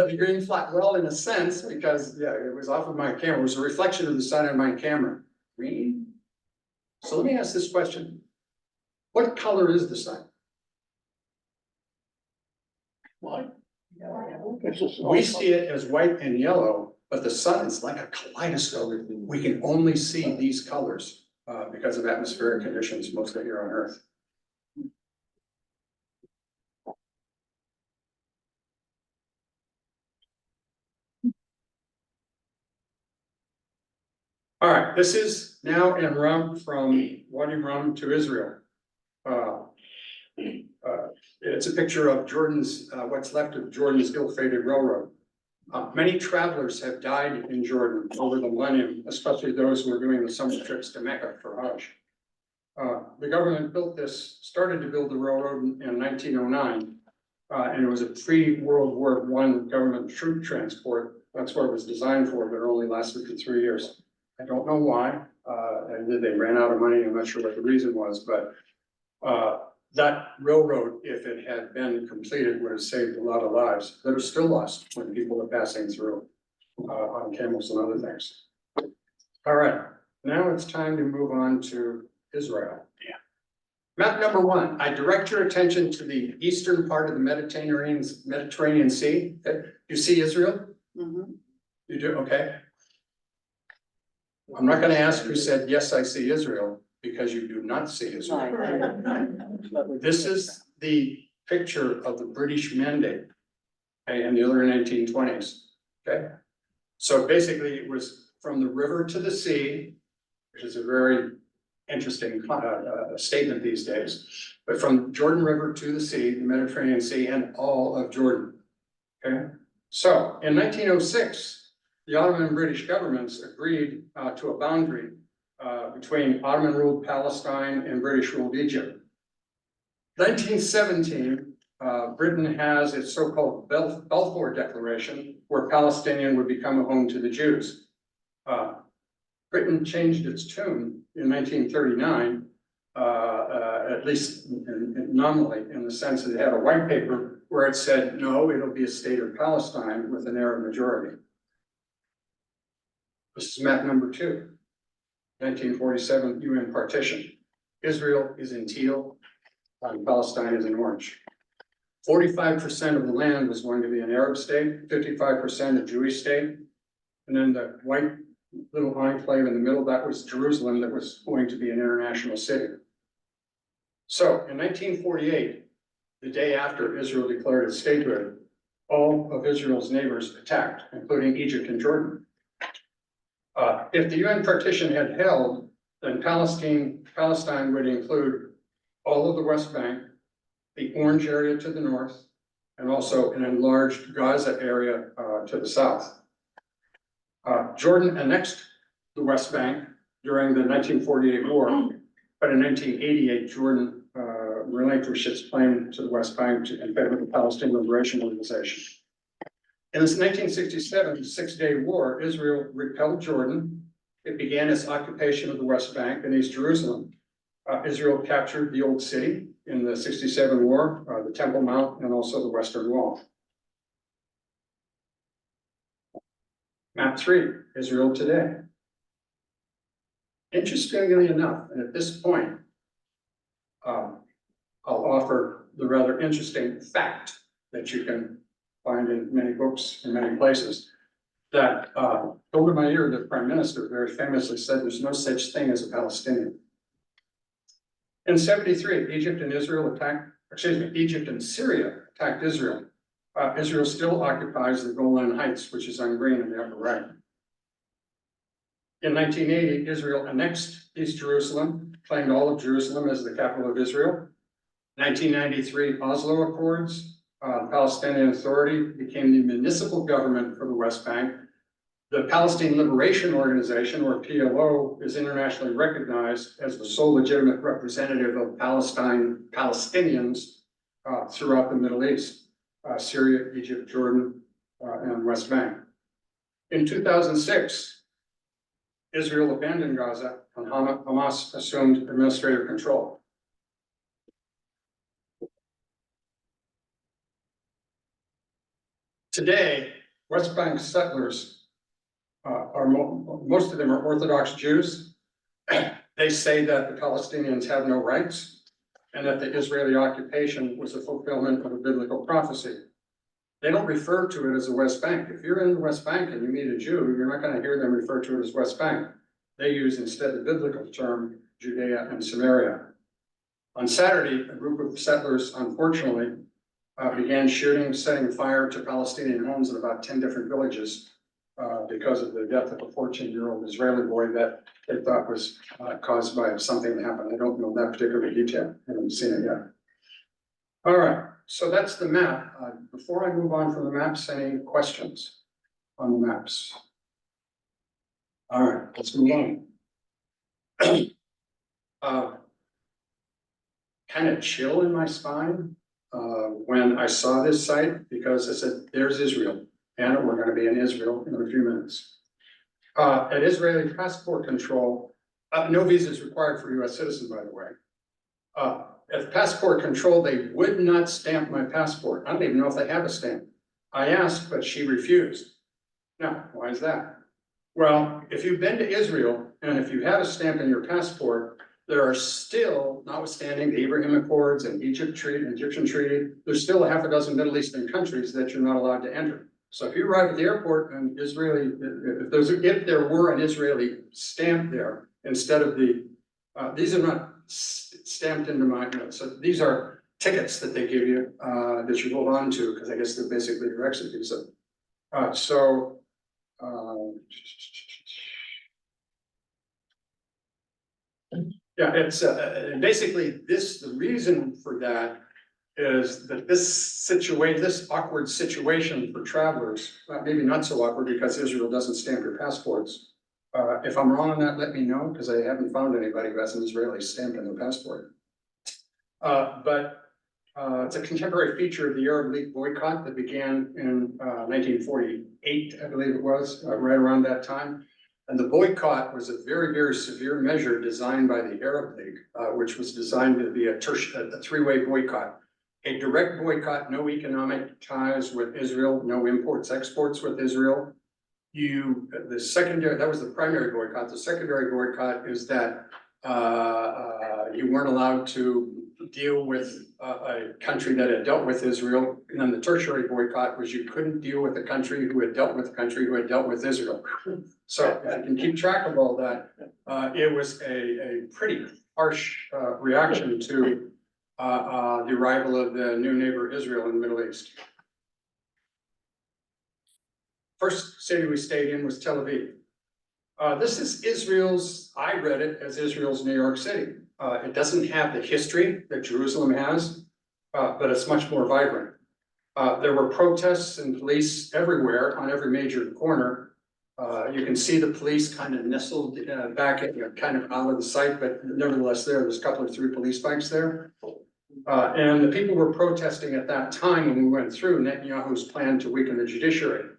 the green flag, well, in a sense, because, yeah, it was off of my camera, it was a reflection of the sun on my camera. Green? So let me ask this question. What color is the sun? What? We see it as white and yellow, but the sun is like a kaleidoscope. We can only see these colors because of atmospheric conditions, mostly here on Earth. All right, this is now en route from Wadi Rum to Israel. It's a picture of Jordan's, what's left of Jordan's ill-fated railroad. Many travelers have died in Jordan over the millennium, especially those who are doing the summer trips to Mecca for Hajj. The government started to build the railroad in 1909, and it was a pre-World War I government troop transport. That's what it was designed for, but it only lasted for 3 years. I don't know why, and they ran out of money. I'm not sure what the reason was, but that railroad, if it had been completed, would have saved a lot of lives that are still lost when people are passing through on camels and other things. All right, now it's time to move on to Israel. Yeah. Map number 1, I direct your attention to the eastern part of the Mediterranean Sea. You see Israel? Mhm. You do, okay. I'm not gonna ask who said, yes, I see Israel, because you do not see Israel. Fine. This is the picture of the British Mandate in the early 1920s, okay? So basically it was from the river to the sea, which is a very interesting statement these days, but from Jordan River to the sea, the Mediterranean Sea, and all of Jordan, okay? So in 1906, the Ottoman and British governments agreed to a boundary between Ottoman-ruled Palestine and British-ruled Egypt. 1917, Britain has its so-called Balfour Declaration, where Palestinian would become a home to the Jews. Britain changed its tune in 1939, at least nominally, in the sense that it had a white paper where it said, no, it'll be a state of Palestine with an Arab majority. This is map number 2, 1947 UN partition. Israel is in teal, and Palestine is in orange. 45% of the land was going to be an Arab state, 55% a Jewish state, and then the white little enclave in the middle, that was Jerusalem, that was going to be an international city. So in 1948, the day after Israel declared its statehood, all of Israel's neighbors attacked, including Egypt and Jordan. If the UN partition had held, then Palestine would include all of the West Bank, the Orange area to the north, and also an enlarged Gaza area to the south. Jordan annexed the West Bank during the 1948 war, but in 1988, Jordan relinquished its claim to the West Bank in favor of the Palestine Liberation Organization. In this 1967 Six-Day War, Israel repelled Jordan. It began its occupation of the West Bank and East Jerusalem. Israel captured the Old City in the 67 war, the Temple Mount, and also the Western Wall. Map 3, Israel today. Interestingly enough, and at this point, I'll offer the rather interesting fact that you can find in many books in many places, that Golda Meir, the prime minister, very famously said there's no such thing as a Palestinian. In 73, Egypt and Syria attacked Israel. Israel still occupies the Golan Heights, which is on green in the upper right. In 1980, Israel annexed East Jerusalem, claimed all of Jerusalem as the capital of Israel. 1993 Oslo Accords, the Palestinian Authority became the municipal government for the West Bank. The Palestine Liberation Organization, or PLO, is internationally recognized as the sole legitimate representative of Palestinians throughout the Middle East, Syria, Egypt, Jordan, and West Bank. In 2006, Israel abandoned Gaza and Hamas assumed administrative control. Today, West Bank settlers most of them are Orthodox Jews. They say that the Palestinians have no rights and that the Israeli occupation was a fulfillment of a biblical prophecy. They don't refer to it as the West Bank. If you're in the West Bank and you meet a Jew, you're not going to hear them refer to it as West Bank. They use instead the biblical term Judea and Samaria. On Saturday, a group of settlers, unfortunately, began shooting, setting fire to Palestinian homes in about 10 different villages because of the death of a 14-year-old Israeli boy that they thought was caused by something that happened. I don't know that particular detail. I haven't seen it yet. All right, so that's the map. Before I move on from the maps, any questions on the maps? All right, let's move on. Kind of chill in my spine when I saw this site, because I said, there's Israel, and we're going to be in Israel in a few minutes. At Israeli passport control, no visa is required for US citizens, by the way. At passport control, they would not stamp my passport. I don't even know if they have a stamp. I asked, but she refused. Now, why is that? Well, if you've been to Israel, and if you have a stamp in your passport, there are still, notwithstanding the Abraham Accords and Egyptian treaty, there's still a half a dozen Middle Eastern countries that you're not allowed to enter. So if you arrive at the airport and Israeli, if there were an Israeli stamp there, instead of the, these are not stamped into my, so these are tickets that they give you, that you hold on to, because I guess they're basically your exit visa. Yeah, it's basically this, the reason for that is that this awkward situation for travelers, maybe not so awkward because Israel doesn't stamp your passports. If I'm wrong on that, let me know, because I haven't found anybody who has an Israeli stamp in their passport. It's a contemporary feature of the Arab League boycott that began in 1948, I believe it was, right around that time. And the boycott was a very, very severe measure designed by the Arab League, which was designed to be a three-way boycott. A direct boycott, no economic ties with Israel, no imports, exports with Israel. The secondary, that was the primary boycott. The secondary boycott is that you weren't allowed to deal with a country that had dealt with Israel. And then the tertiary boycott was you couldn't deal with a country who had dealt with a country who had dealt with Israel. So if you can keep track of all that, it was a pretty harsh reaction to the arrival of the new neighbor Israel in the Middle East. First city we stayed in was Tel Aviv. This is Israel's, I read it as Israel's New York City. It doesn't have the history that Jerusalem has, but it's much more vibrant. There were protests and police everywhere on every major corner. You can see the police kind of nestled back at, kind of out of the sight, but nevertheless there's a couple or three police bikes there. And the people were protesting at that time when we went through Netanyahu's plan to weaken the judiciary.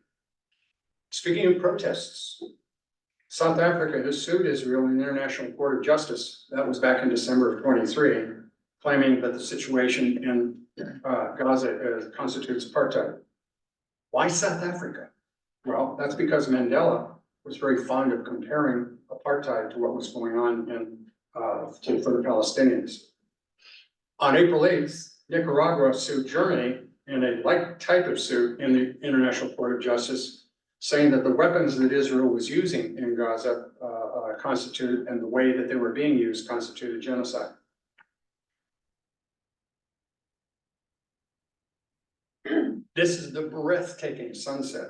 Speaking of protests, South Africa has sued Israel in the International Court of Justice. That was back in December of 23, claiming that the situation in Gaza constitutes apartheid. Why South Africa? Well, that's because Mandela was very fond of comparing apartheid to what was going on for the Palestinians. On April 8th, Nicaragua sued Germany in a like type of suit in the International Court of Justice, saying that the weapons that Israel was using in Gaza constituted, and the way that they were being used constituted genocide. This is the breathtaking sunset.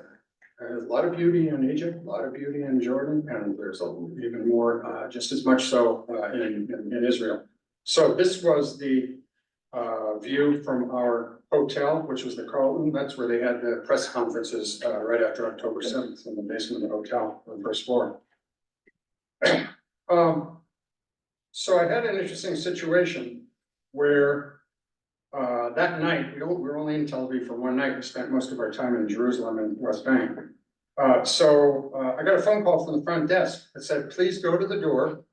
There's a lot of beauty in Egypt, a lot of beauty in Jordan, and there's even more, just as much so in Israel. So this was the view from our hotel, which was the Carlton. That's where they had the press conferences right after October 7th in the basement of the hotel on the first floor. So I had an interesting situation where that night, we were only in Tel Aviv for one night. We spent most of our time in Jerusalem and West Bank. So I got a phone call from the front desk that said, please go to the door.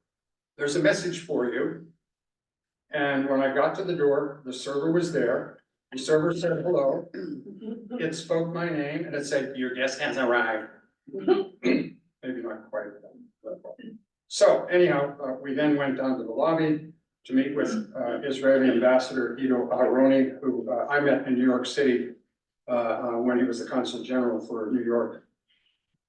There's a message for you. And when I got to the door, the server was there. The server said hello. It spoke my name and it said, your guest has arrived. Maybe not quite. So anyhow, we then went down to the lobby to meet with Israeli Ambassador Ido Aharoni, who I met in New York City when he was the Consul General for New York.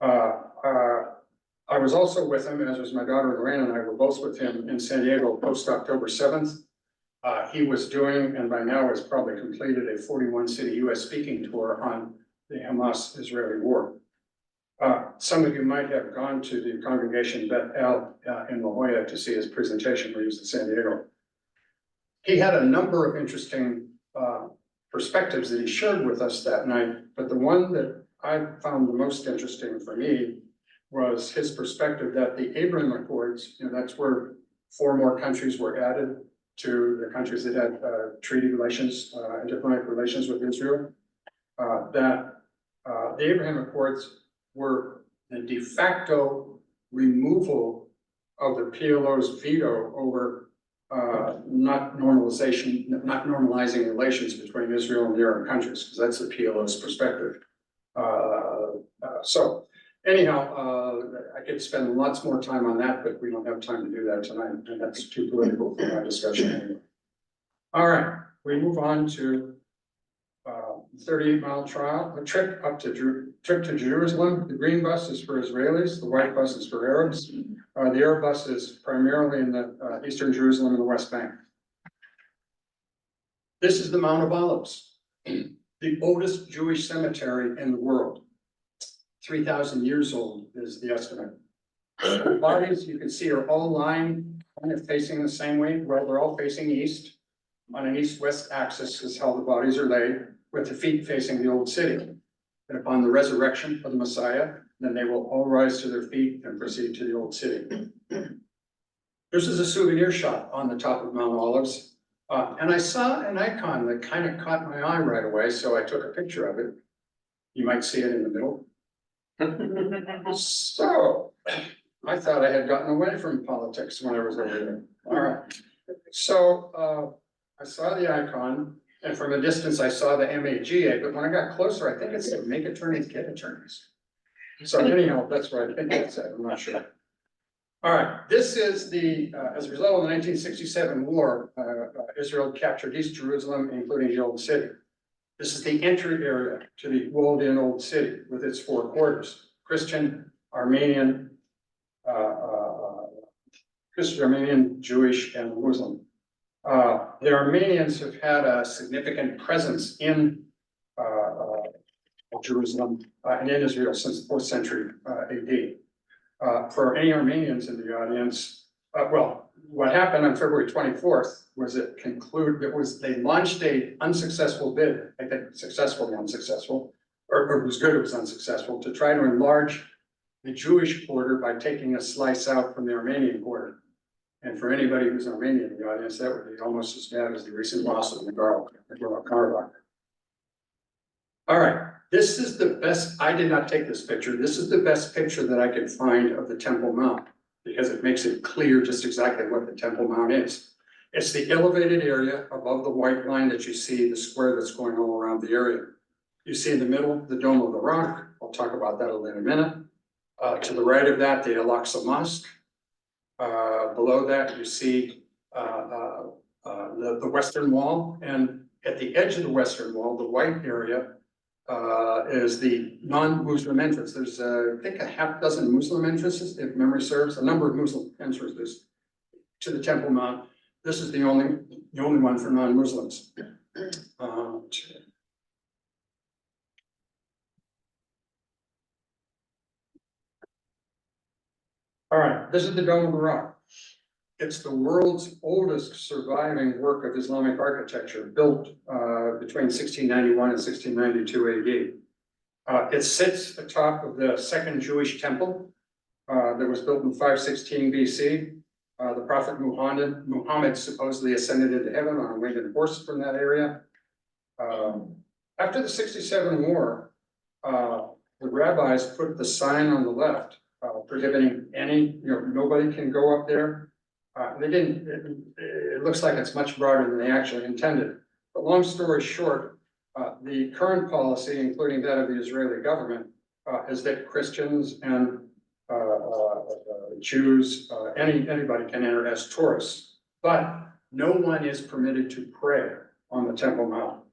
I was also with him, as was my daughter Lorraine, and I were both with him in San Diego post October 7th. He was doing, and by now has probably completed, a 41-city US speaking tour on the Hamas-Israeli war. Some of you might have gone to the congregation Beth El in La Jolla to see his presentation where he was in San Diego. He had a number of interesting perspectives that he shared with us that night, but the one that I found the most interesting for me was his perspective that the Abraham Accords, that's where 4 more countries were added to the countries that had treaty relations, diplomatic relations with Israel, that the Abraham Accords were the de facto removal of the PLO's veto over not normalizing relations between Israel and the Arab countries, because that's the PLO's perspective. So anyhow, I could spend lots more time on that, but we don't have time to do that tonight, and that's too political for my discussion anyway. All right, we move on to 38-mile trip to Jerusalem. The green bus is for Israelis, the white bus is for Arabs. The Arab bus is primarily in the eastern Jerusalem and the West Bank. This is the Mount of Olives, the oldest Jewish cemetery in the world. 3,000 years old is the estimate. The bodies you can see are all lying kind of facing the same way. Well, they're all facing east. On an east-west axis is how the bodies are laid, with the feet facing the old city. And upon the resurrection of the Messiah, then they will all rise to their feet and proceed to the old city. This is a souvenir shop on the top of Mount Olives. And I saw an icon that kind of caught my eye right away, so I took a picture of it. You might see it in the middle. So I thought I had gotten away from politics when I was over there. All right. So I saw the icon, and from a distance I saw the MAGA, but when I got closer, I think it said make attorneys get attorneys. So anyhow, that's what I think it said. I'm not sure. All right, this is the, as a result of the 1967 war, Israel captured East Jerusalem, including the Old City. This is the entry area to the walled-in Old City with its 4 quarters: Christian, Armenian, Jewish, and Muslim. The Armenians have had a significant presence in Jerusalem and in Israel since the 4th century AD. For any Armenians in the audience, well, what happened on February 24th was they launched a unsuccessful bid, I think successfully unsuccessful, or it was good it was unsuccessful, to try to enlarge the Jewish quarter by taking a slice out from the Armenian quarter. And for anybody who's Armenian in the audience, that would be almost as bad as the recent loss of Nagorno-Karabakh. All right, this is the best, I did not take this picture. This is the best picture that I could find of the Temple Mount, because it makes it clear just exactly what the Temple Mount is. It's the elevated area above the white line that you see, the square that's going all around the area. You see in the middle, the Dome of the Rock. I'll talk about that in a minute. To the right of that, the Al-Aqsa Mosque. Below that, you see the Western Wall, and at the edge of the Western Wall, the white area is the non-Muslim entrance. There's I think a half dozen Muslim entrances, if memory serves, a number of Muslim entrances to the Temple Mount. This is the only one for non-Muslims. All right, this is the Dome of the Rock. It's the world's oldest surviving work of Islamic architecture, built between 1691 and 1692 AD. It sits atop of the second Jewish temple that was built in 516 BC. The Prophet Muhammad supposedly ascended into heaven on a winged horse from that area. After the 67 war, the rabbis put the sign on the left prohibiting nobody can go up there. They didn't, it looks like it's much broader than they actually intended. But long story short, the current policy, including that of the Israeli government, is that Christians and Jews, anybody can enter as tourists, but no one is permitted to pray on the Temple Mount.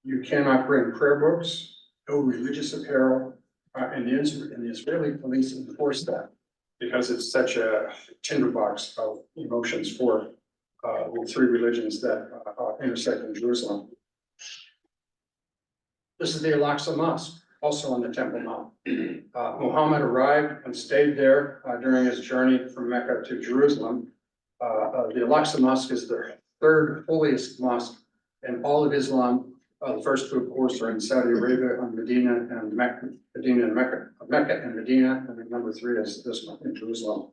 You cannot bring prayer books, no religious apparel, and the Israeli police enforce that because it's such a tinderbox of emotions for the three religions that intersect in Jerusalem. This is the Al-Aqsa Mosque, also on the Temple Mount. Muhammad arrived and stayed there during his journey from Mecca to Jerusalem. The Al-Aqsa Mosque is the third holiest mosque in all of Islam. The first two, of course, are in Saudi Arabia, on Medina and Mecca, Mecca and Medina, and then number three is this one in Jerusalem.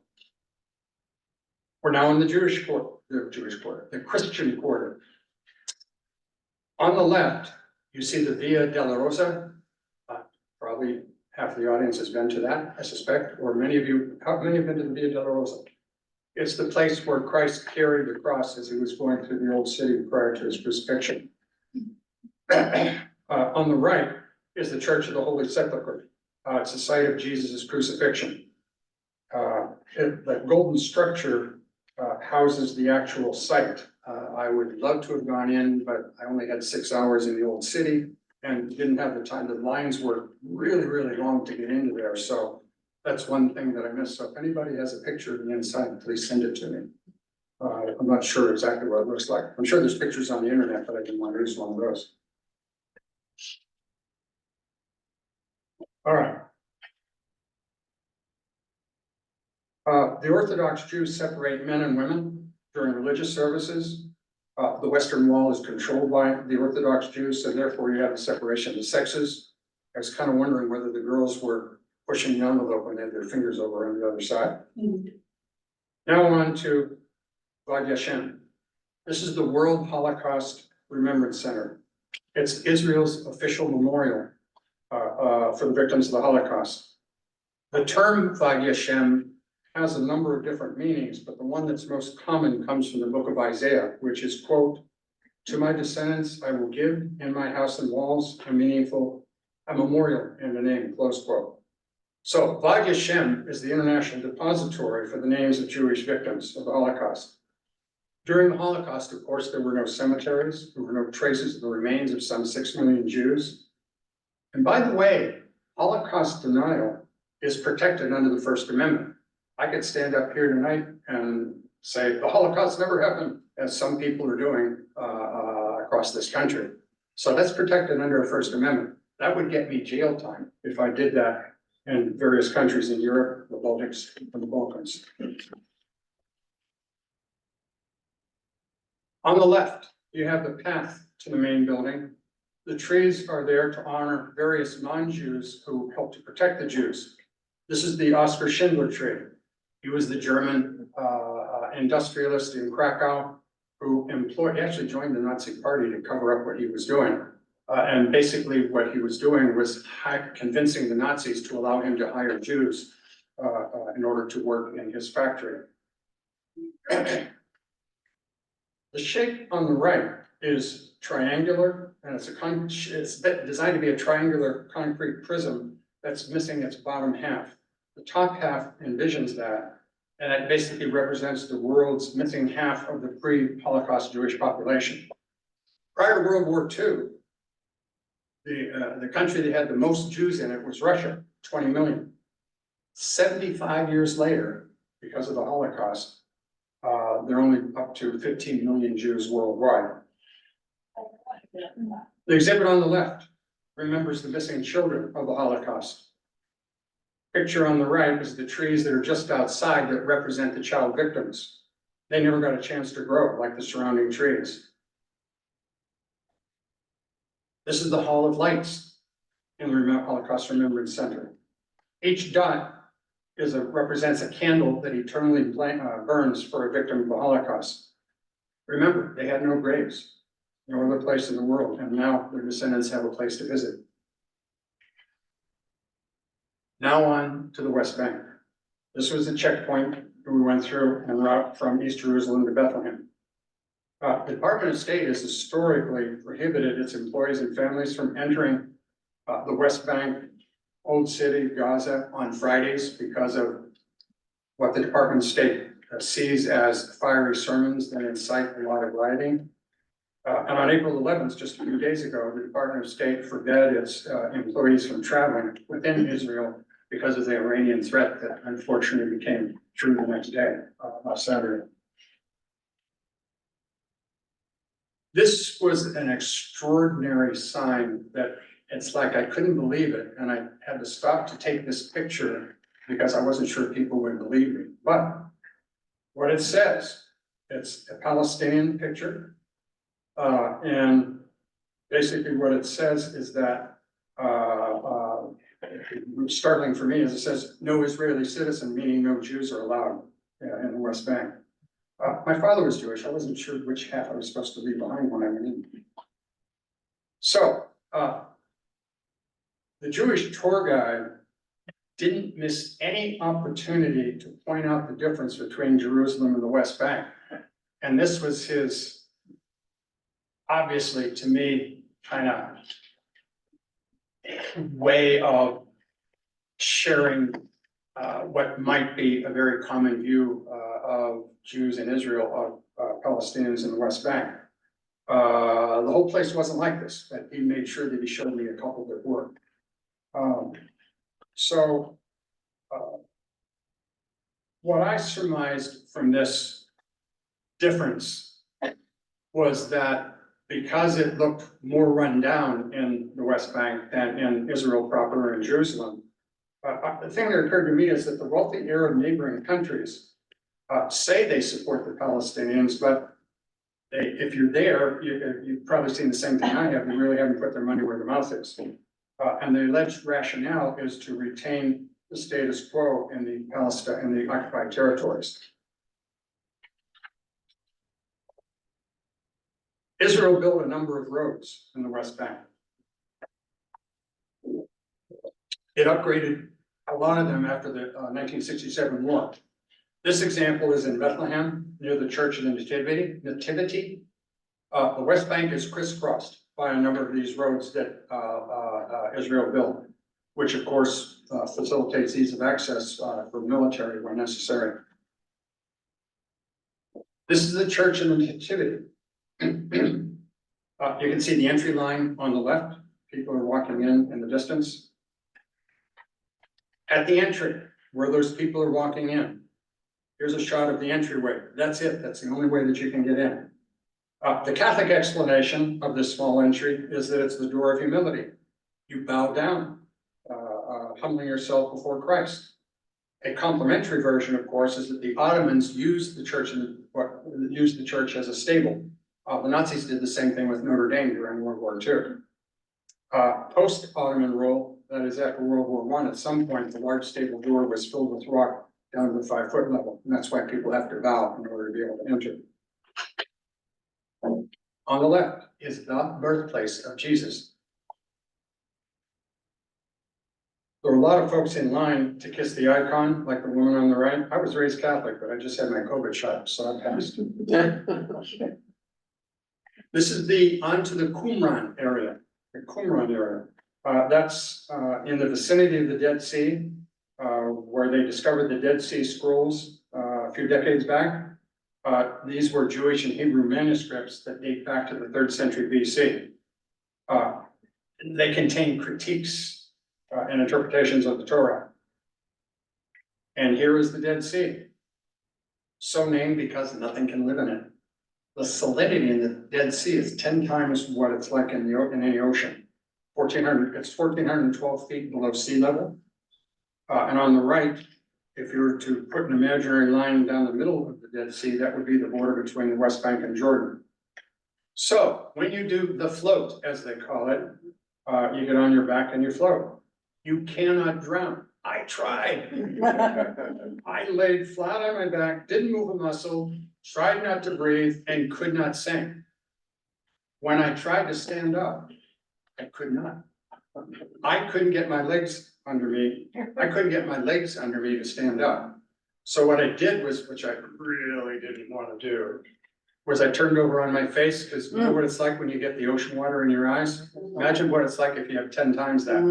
We're now in the the Christian quarter. On the left, you see the Via della Rosa. Probably half the audience has been to that, I suspect, or many of you, how many have been to the Via della Rosa? It's the place where Christ carried the cross as he was going through the old city prior to his crucifixion. On the right is the Church of the Holy Sepulchre. It's the site of Jesus' crucifixion. The golden structure houses the actual site. I would love to have gone in, but I only had 6 hours in the old city and didn't have the time. The lines were really, really long to get into there. So that's one thing that I missed. So if anybody has a picture of the inside, please send it to me. I'm not sure exactly what it looks like. I'm sure there's pictures on the internet, but I didn't want to use one of those. All right. The Orthodox Jews separate men and women during religious services. The Western Wall is controlled by the Orthodox Jews, so therefore you have the separation of the sexes. I was kind of wondering whether the girls were pushing the envelope when they had their fingers over on the other side. Now on to Yad Vashem. This is the World Holocaust Remembrance Center. It's Israel's official memorial for the victims of the Holocaust. The term Yad Vashem has a number of different meanings, but the one that's most common comes from the book of Isaiah, which is, quote, "To my descendants I will give in my house and walls a memorial in the name," close quote. So Yad Vashem is the international depository for the names of Jewish victims of the Holocaust. During the Holocaust, of course, there were no cemeteries, there were no traces of the remains of some 6 million Jews. And by the way, Holocaust denial is protected under the First Amendment. I could stand up here tonight and say the Holocaust never happened, as some people are doing across this country. So that's protected under a First Amendment. That would get me jail time if I did that and various countries in Europe, the Baltics, and the Balkans. On the left, you have the path to the main building. The trees are there to honor various non-Jews who helped to protect the Jews. This is the Oskar Schindler tree. He was the German industrialist in Krakow who he actually joined the Nazi party to cover up what he was doing. And basically what he was doing was convincing the Nazis to allow him to hire Jews in order to work in his factory. The shape on the right is triangular, and it's designed to be a triangular concrete prism that's missing its bottom half. The top half envisions that, and it basically represents the world's missing half of the pre-Holocaust Jewish population. Prior to World War II, the country that had the most Jews in it was Russia, 20 million. 75 years later, because of the Holocaust, they're only up to 15 million Jews worldwide. The exhibit on the left remembers the missing children of the Holocaust. Picture on the right is the trees that are just outside that represent the child victims. They never got a chance to grow like the surrounding trees. This is the Hall of Lights in the Holocaust Remembrance Center. Each dot represents a candle that eternally burns for a victim of the Holocaust. Remember, they had no graves, no other place in the world, and now their descendants have a place to visit. Now on to the West Bank. This was the checkpoint that we went through en route from East Jerusalem to Bethlehem. The Department of State has historically prohibited its employees and families from entering the West Bank, Old City, Gaza on Fridays because of what the Department of State sees as fiery sermons that incite a lot of rioting. And on April 11th, just a few days ago, the Department of State forbade its employees from traveling within Israel because of the Iranian threat that unfortunately became true the next day, last Saturday. This was an extraordinary sign that it's like I couldn't believe it, and I had to stop to take this picture because I wasn't sure people would believe me. But what it says, it's a Palestinian picture, and basically what it says is that, startling for me is it says, no Israeli citizen, meaning no Jews are allowed in the West Bank. My father was Jewish. I wasn't sure which half I was supposed to leave behind when I went in. So, the Jewish tour guide didn't miss any opportunity to point out the difference between Jerusalem and the West Bank. And this was his, obviously, to me, kind of way of sharing what might be a very common view of Jews in Israel, of Palestinians in the West Bank. The whole place wasn't like this, but he made sure that he showed me a couple that worked. What I surmised from this difference was that because it looked more run down in the West Bank than in Israel proper or in Jerusalem, the thing that occurred to me is that the wealthy Arab neighboring countries say they support the Palestinians, but if you're there, you've probably seen the same thing I have. They really haven't put their money where their mouth is. And the alleged rationale is to retain the status quo in the occupied territories. Israel built a number of roads in the West Bank. It upgraded a lot of them after the 1967 war. This example is in Bethlehem, near the Church of the Nativity. The West Bank is crisscrossed by a number of these roads that Israel built, which of course facilitates ease of access for military when necessary. This is the Church of the Nativity. You can see the entry line on the left. People are walking in the distance. At the entry, where those people are walking in, here's a shot of the entryway. That's it. That's the only way that you can get in. The Catholic explanation of this small entry is that it's the door of humility. You bow down humbling yourself before Christ. A complementary version, of course, is that the Ottomans used the church as a stable. The Nazis did the same thing with Notre Dame during World War II. Post-Ottoman rule, that is after World War I, at some point, the large stable door was filled with rock down to the 5-foot level, and that's why people have to bow in order to be able to enter. On the left is the birthplace of Jesus. There were a lot of folks in line to kiss the icon, like the woman on the right. I was raised Catholic, but I just had my COVID shot, so I passed. This is onto the Qumran area, that's in the vicinity of the Dead Sea, where they discovered the Dead Sea Scrolls a few decades back. These were Jewish and Hebrew manuscripts that date back to the 3rd century BC. They contain critiques and interpretations of the Torah. And here is the Dead Sea, so named because nothing can live in it. The salinity in the Dead Sea is 10 times what it's like in any ocean. It's 1,412 feet below sea level. And on the right, if you were to put an imaginary line down the middle of the Dead Sea, that would be the border between the West Bank and Jordan. So when you do the float, as they call it, you get on your back and you float. You cannot drown. I tried. I laid flat on my back, didn't move a muscle, tried not to breathe, and could not sink. When I tried to stand up, I could not. I couldn't get my legs under me. I couldn't get my legs under me to stand up. So what I did was, which I really didn't want to do, was I turned over on my face, because you know what it's like when you get the ocean water in your eyes? Imagine what it's like if you have 10 times that.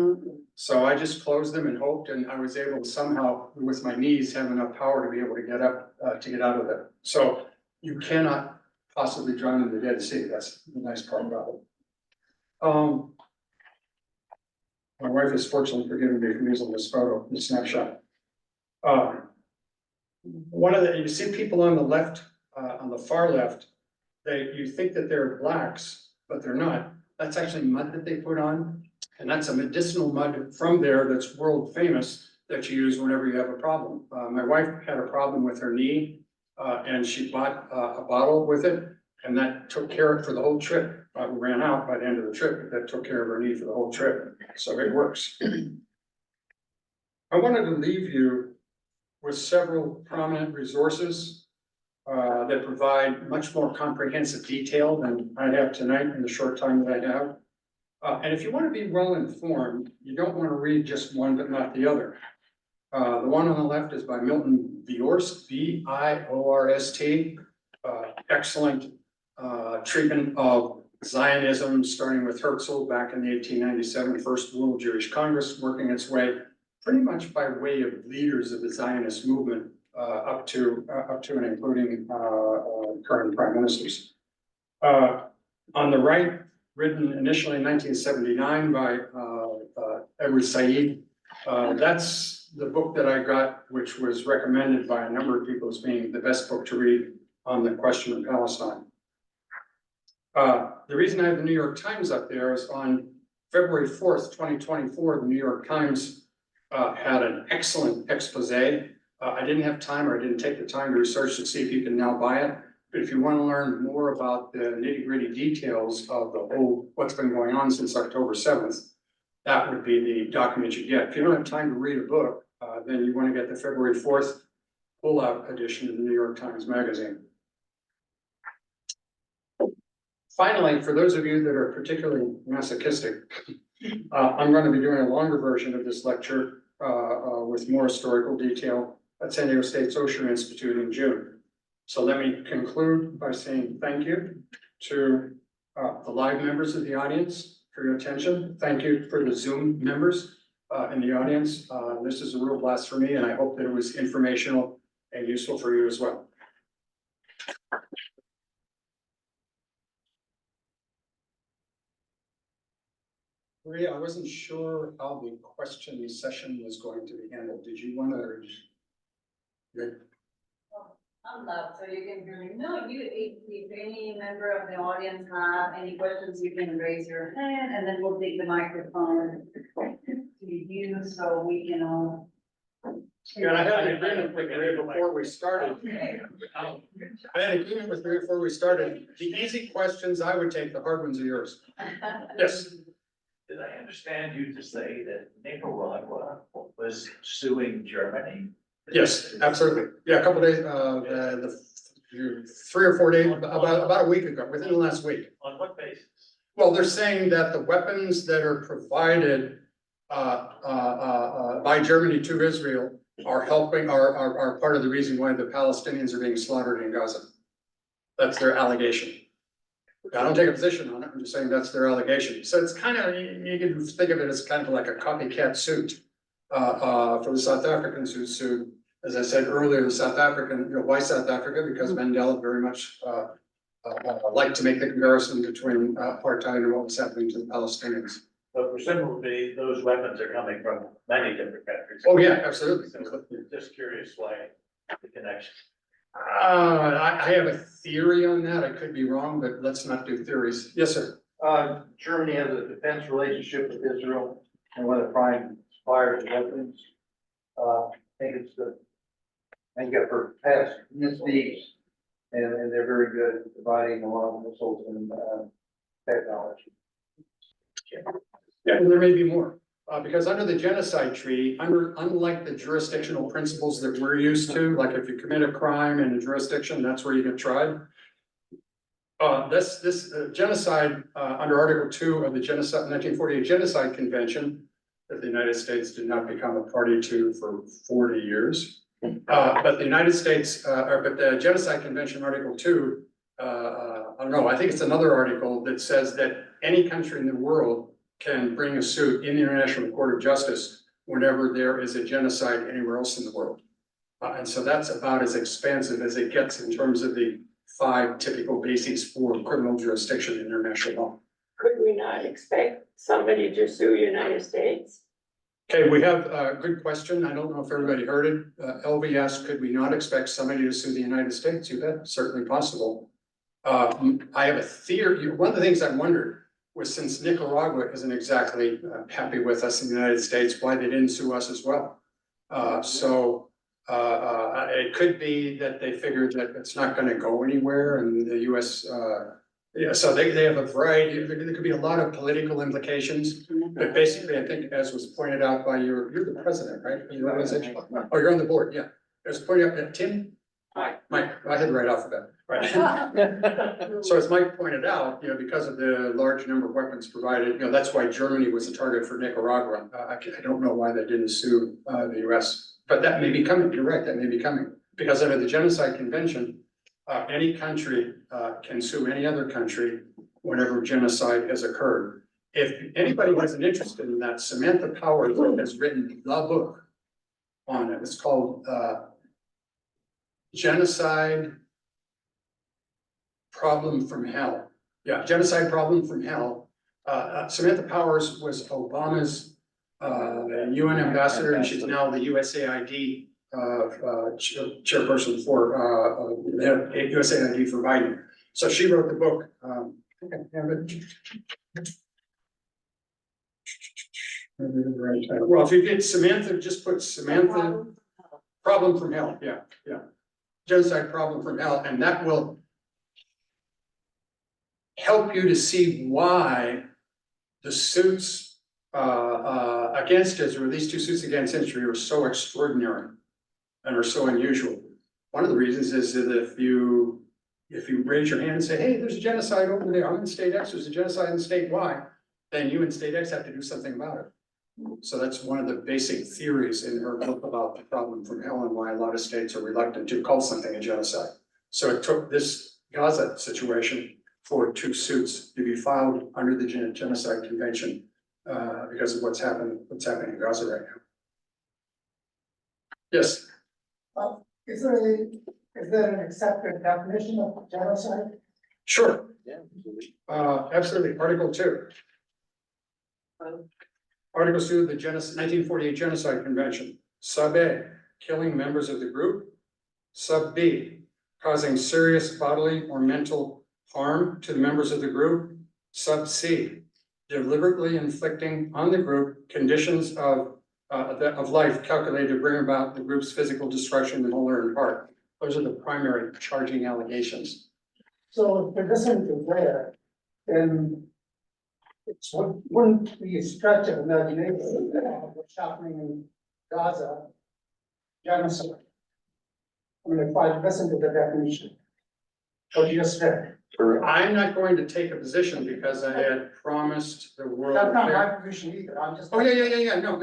So I just closed them and hoped, and I was able to somehow, with my knees, have enough power to be able to get up, to get out of it. So you cannot possibly drown in the Dead Sea. That's the nice part about it. My wife is fortunately forgiven me for using this photo, this snapshot. You see people on the left, on the far left, you think that they're blacks, but they're not. That's actually mud that they put on, and that's a medicinal mud from there that's world famous that you use whenever you have a problem. My wife had a problem with her knee, and she bought a bottle with it, and that took care of it for the whole trip. We ran out by the end of the trip, but that took care of her knee for the whole trip, so it works. I wanted to leave you with several prominent resources that provide much more comprehensive detail than I have tonight in the short time that I have. And if you want to be well informed, you don't want to read just one but not the other. The one on the left is by Milton Viorst, V-I-O-R-S-T. Excellent treatment of Zionism, starting with Herzl back in the 1897 First World Jewish Congress, working its way pretty much by way of leaders of the Zionist movement up to and including current prime ministers. On the right, written initially in 1979 by Emeritus, that's the book that I got, which was recommended by a number of people as being the best book to read on the question of Palestine. The reason I have the New York Times up there is on February 4th, 2024, the New York Times had an excellent expose. I didn't have time, or I didn't take the time to research to see if you can now buy it. But if you want to learn more about the nitty-gritty details of the whole, what's been going on since October 7th, that would be the document you get. If you don't have time to read a book, then you want to get the February 4th pull-out edition of the New York Times Magazine. Finally, for those of you that are particularly masochistic, I'm going to be doing a longer version of this lecture with more historical detail at San Diego State's Osher Institute in June. So let me conclude by saying thank you to the live members of the audience for your attention. Thank you for the Zoom members in the audience. This is a real blast for me, and I hope that it was informational and useful for you as well. Maria, I wasn't sure how the question session was going to be handled. Did you want to? I'm loud, so you can hear me. No, if any member of the audience have any questions, you can raise your hand, and then we'll take the microphone to review, so we can all. Yeah, and I had an agreement with Maria before we started. I had an agreement with Maria before we started. The easy questions I would take, the hard ones are yours. Yes. Did I understand you to say that Nicaragua was suing Germany? Yes, absolutely. Yeah, a couple days, the 3 or 4 days, about a week ago, within the last week. On what basis? Well, they're saying that the weapons that are provided by Germany to Israel are part of the reason why the Palestinians are being slaughtered in Gaza. That's their allegation. I don't take a position on it, I'm just saying that's their allegation. So it's kind of, you can think of it as kind of like a copycat suit for the South Africans who sued. As I said earlier, the South African, why South Africa? Because Mandela very much liked to make the comparison between apartheid and what was happening to the Palestinians. But presumably those weapons are coming from many different countries. Oh, yeah, absolutely. So just curious why the connection. I have a theory on that. I could be wrong, but let's not do theories. Yes, sir. Germany has a defense relationship with Israel and one of the prime suppliers of weapons. I think it's for past misdeeds. And they're very good at providing a lot of missiles and technology. Yeah, and there may be more, because under the genocide treaty, unlike the jurisdictional principles that we're used to, like if you commit a crime in a jurisdiction, that's where you get tried. This genocide, under Article 2 of the 1948 Genocide Convention, that the United States did not become a party to for 40 years. But the United States, but the Genocide Convention, Article 2, I don't know, I think it's another article that says that any country in the world can bring a suit in the International Court of Justice whenever there is a genocide anywhere else in the world. And so that's about as expansive as it gets in terms of the 5 typical bases for criminal jurisdiction in international law. Could we not expect somebody to sue United States? Okay, we have a good question. I don't know if everybody heard it. LV asked, could we not expect somebody to sue the United States? You bet, certainly possible. I have a theory. One of the things I wondered was, since Nicaragua isn't exactly happy with us in the United States, why they didn't sue us as well. It could be that they figured that it's not going to go anywhere, and the US, so they have a variety, there could be a lot of political implications, but basically, I think, as was pointed out by you're the president, right? Your organization? Oh, you're on the board, yeah. It was pointed out, Tim? Mike, I had the right alphabet, right? So as Mike pointed out, because of the large number of weapons provided, that's why Germany was a target for Nicaragua. I don't know why they didn't sue the US, but that may be coming. You're right, that may be coming. Because under the Genocide Convention, any country can sue any other country whenever genocide has occurred. If anybody has an interest in that, Samantha Powers has written the book on it. It's called Genocide Problem from Hell. Yeah, Genocide Problem from Hell. Samantha Powers was Obama's UN ambassador, and she's now the USAID chairperson for USAID for Biden. So she wrote the book. Well, if you get Samantha, just put Samantha Problem from Hell. Yeah. Genocide Problem from Hell, and that will help you to see why the suits against Israel, these 2 suits against Israel, are so extraordinary and are so unusual. One of the reasons is that if you raise your hand and say, hey, there's a genocide over there, I'm in state X, there's a genocide in state Y, then you in state X have to do something about it. So that's one of the basic theories in her book about the problem from hell and why a lot of states are reluctant to call something a genocide. So it took this Gaza situation for 2 suits to be filed under the Genocide Convention because of what's happening in Gaza right now. Yes. Is there an accepted definition of genocide? Sure. Yeah. Absolutely. Article 2. Article 2 of the 1948 Genocide Convention. Sub A, killing members of the group. Sub B, causing serious bodily or mental harm to the members of the group. Sub C, deliberately inflicting on the group conditions of life calculated to bring about the group's physical destruction in whole or in part. Those are the primary charging allegations. So if it isn't there, then it's wouldn't be a stretch of imagination of what's happening in Gaza, genocide. I mean, if I listen to the definition, what you just said, I'm not going to take a position because I had promised the world. that's not my position either, I'm just. Oh, yeah, no,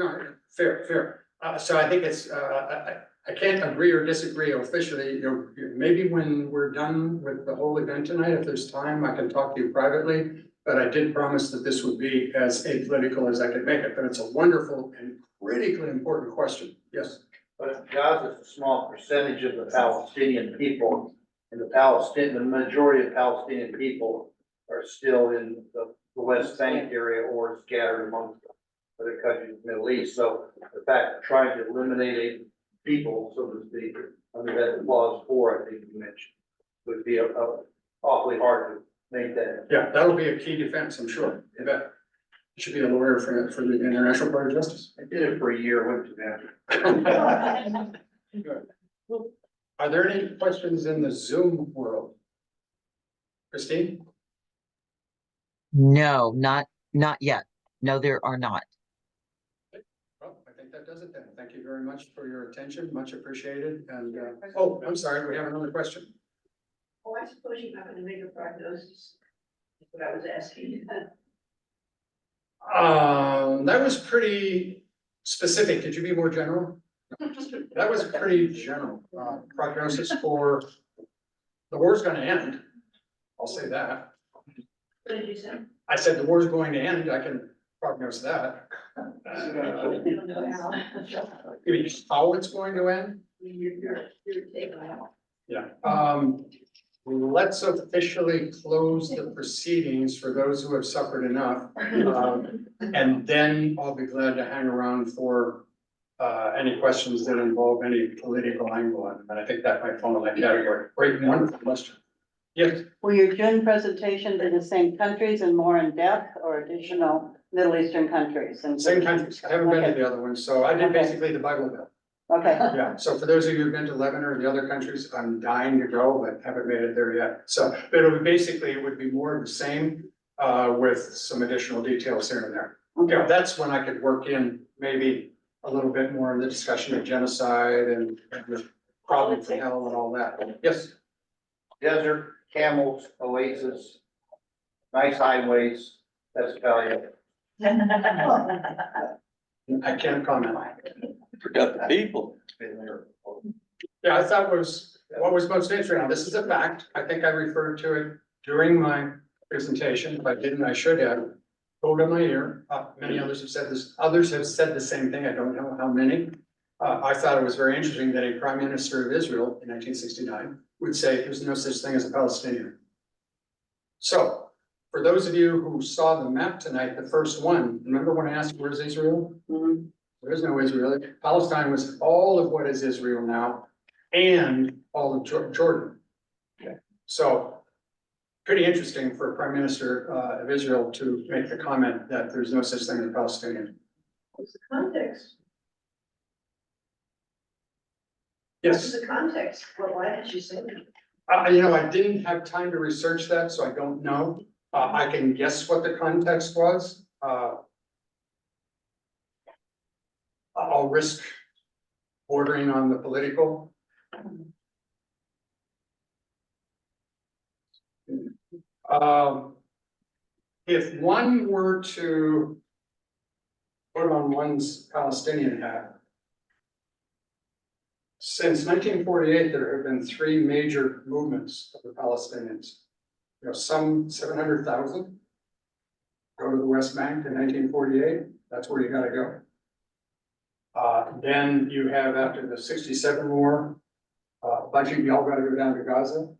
fair. So I think it's, I can't agree or disagree officially, you know, maybe when we're done with the whole event tonight, if there's time, I can talk to you privately. But I did promise that this would be as apolitical as I could make it, but it's a wonderful and critically important question, yes. But Gaza is a small percentage of the Palestinian people, and the majority of Palestinian people are still in the West Bank area or scattered among other countries in the Middle East. So the fact of trying to eliminate people, so to speak, under that clause 4, I think you mentioned, would be awfully hard to make that. Yeah, that'll be a key defense, I'm sure, I bet. You should be a lawyer for the International Court of Justice. I did it for a year, went to that. Good. Are there any questions in the Zoom world? Christine? No, not yet. No, there are not. Well, I think that does it then. Thank you very much for your attention, much appreciated. And, oh, I'm sorry, we have another question. Oh, I suppose you happen to make a prognosis. That's what I was asking. That was pretty specific. Could you be more general? That was pretty general, prognosis for the war's gonna end. I'll say that. What did you say? I said the war's going to end. I can prognose that. You don't know how. You mean how it's going to end? Your take on it. Yeah, let's officially close the proceedings for those who have suffered enough. And then I'll be glad to hang around for any questions that involve any political angle on them. And I think that might fall in that category. Great, wonderful question. Yes, Will your June presentation be the same countries and more in depth or additional Middle Eastern countries? And same countries. I haven't been to the other ones, so I did Okay. basically the Bible Belt. Okay, Yeah, so for those of you who've been to Lebanon or the other countries, I'm dying to go, but haven't made it there yet. So, but it'll be basically, it would be more of the same, with some additional details here and there. You know, that's when I could work in maybe a little bit more in the discussion of genocide and the problem for hell and all that. Yes, Desert, camels, oasis, nice highways, that's about it. I can't comment. Forgot the people. Yeah, I thought what was most interesting, this is a fact, I think I referred to it during my presentation, if I didn't, I should have. Hold on my ear, many others have said this, others have said the same thing, I don't know how many. I thought it was very interesting that a prime minister of Israel in 1969 would say there's no such thing as a Palestinian. So, for those of you who saw the map tonight, the first one, remember when I asked where's Israel? Mhm. There is no Israel. Palestine was all of what is Israel now and all of Jordan. Okay. So pretty interesting for a prime minister of Israel to make the comment that there's no such thing as a Palestinian. What's the context? Yes, What's the context? Well, why did you say that? you know, I didn't have time to research that, so I don't know. I can guess what the context was. I'll risk bordering on the political. If one were to put on one's Palestinian hat, since 1948, there have been 3 major movements of the Palestinians. You know, some 700,000 go to the West Bank in 1948. That's where you gotta go. Then you have after the 67 war, a bunch of y'all gotta go down to Gaza.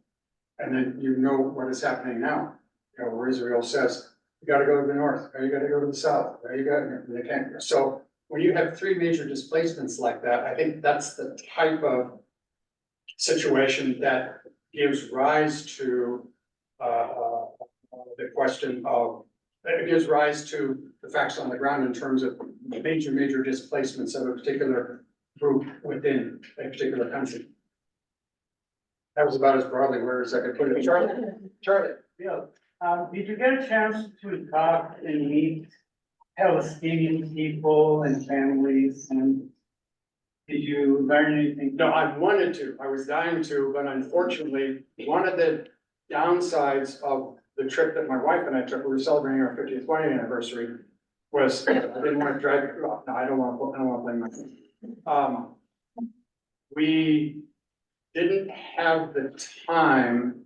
And then you know what is happening now, you know, where Israel says, you gotta go to the north, or you gotta go to the south, or you gotta, they can't. So when you have 3 major displacements like that, I think that's the type of situation that gives rise to the question of it gives rise to the facts on the ground in terms of major displacements of a particular group within a particular country. That was about as broadly where as I could put it. Charlie, Yeah, did you get a chance to talk and meet Palestinian people and families, and did you learn anything? no, I wanted to, I was dying to, but unfortunately, one of the downsides of the trip that my wife and I took, we were celebrating our 50th wedding anniversary, was I didn't want to drive, well, no, I don't want to blame myself. We didn't have the time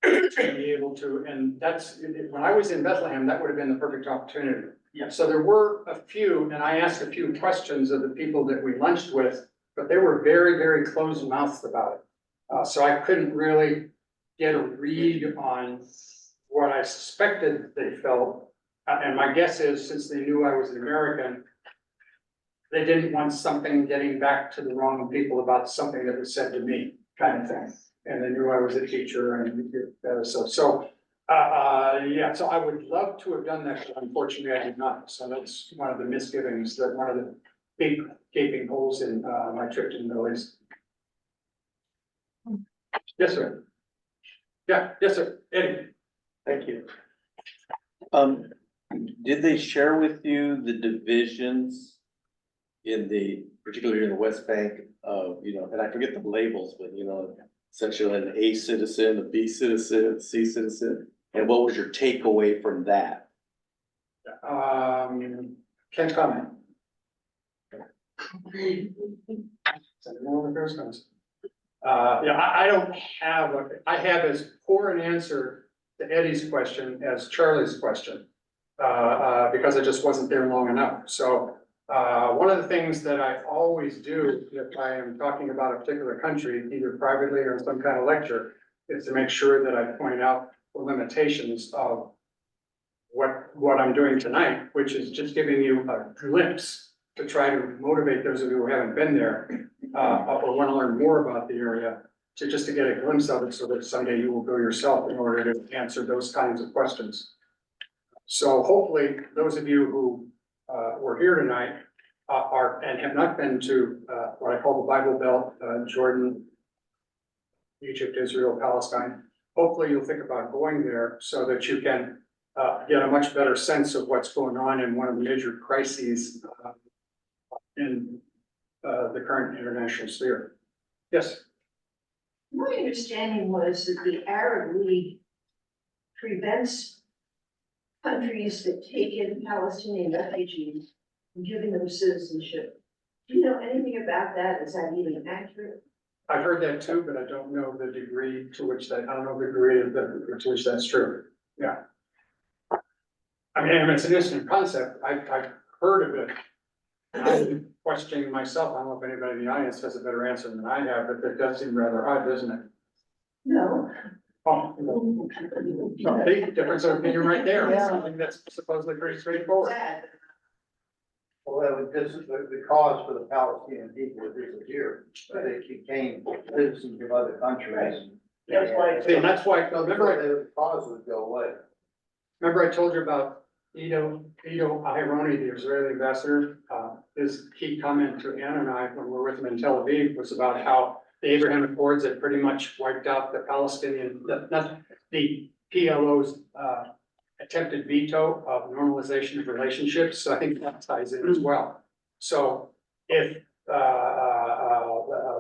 to be able to, and that's, when I was in Bethlehem, that would have been the perfect opportunity. Yeah. So there were a few, and I asked a few questions of the people that we lunched with, but they were very closed mouthed about it. So I couldn't really get a read on what I suspected they felt. And my guess is, since they knew I was an American, they didn't want something getting back to the wrong people about something that was said to me, kind of thing. And they knew I was a teacher and yeah, so I would love to have done that, but unfortunately I did not. So that's one of the misgivings, that one of the big gaping holes in my trip to the Middle East. Yes, sir. Yeah, yes, sir. Eddie. Thank you. Did they share with you the divisions in the, particularly in the West Bank of, you know, and I forget the labels, but you know, essentially an A citizen, a B citizen, a C citizen, and what was your takeaway from that? Can't comment. Yeah, I don't have, I have as poor an answer to Eddie's question as Charlie's question. Because I just wasn't there long enough. So, one of the things that I always do if I am talking about a particular country, either privately or in some kind of lecture, is to make sure that I point out the limitations of what I'm doing tonight, which is just giving you a glimpse to try to motivate those of you who haven't been there, or want to learn more about the area, to just to get a glimpse of it so that someday you will go yourself in order to answer those kinds of questions. So hopefully, those of you who were here tonight are and have not been to what I call the Bible Belt, Jordan, Egypt, Israel, Palestine, hopefully you'll think about going there so that you can get a much better sense of what's going on in one of the major crises in the current international sphere. Yes? My understanding was that the Arab League prevents countries that take in Palestinian refugees from giving them citizenship. Do you know anything about that? Is that even accurate? I've heard that too, but I don't know the degree to which that, I don't know the degree to which that's true. Yeah. I mean, it's an interesting concept. I've heard of it. I'm questioning myself. I don't know if anybody in the audience has a better answer than I have, but that does seem rather odd, doesn't it? No. Oh, no, big difference of opinion right there. It's something that's supposedly pretty straightforward. Sad. Well, this is the cause for the Palestinian people to disappear, but they became citizens of other countries. That's why. See, and that's why, So remember, the cause would go away. I told you about Ido Ahironi, the Israeli ambassador, his key comment to Anna and I when we were with him in Tel Aviv was about how the Abraham Accords had pretty much wiped out the Palestinian, not the PLO's attempted veto of normalization of relationships. So I think that ties in as well. So if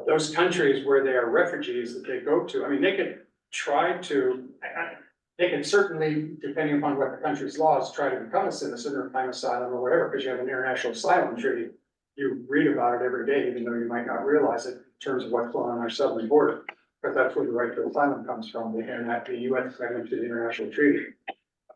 those countries where they are refugees that they go to, I mean, they could try to, they can certainly, depending upon what the country's laws, try to become a citizen or claim asylum or whatever, because you have an international asylum treaty. You read about it every day, even though you might not realize it in terms of what's going on our southern border. Because that's where the right to asylum comes from, the U.S. commitment to the international treaty.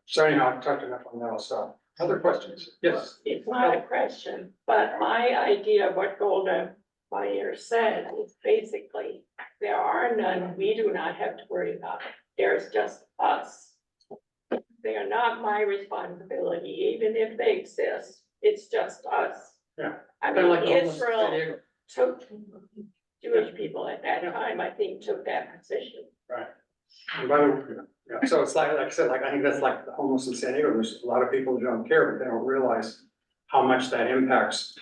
So anyhow, I've talked enough on that, I'll stop. Other questions? Yes? It's not a question, but my idea of what Golda Meir said is basically, there are none, we do not have to worry about it. There's just us. They are not my responsibility, even if they exist, it's just us. Yeah. I Kinda like mean, the homeless in San Israel Diego. took, Jewish people at that time, I think, took that position. Right. Yeah, so it's like I said, like, I think that's like the homeless in San Diego, there's a lot of people who don't care, but they don't realize how much that impacts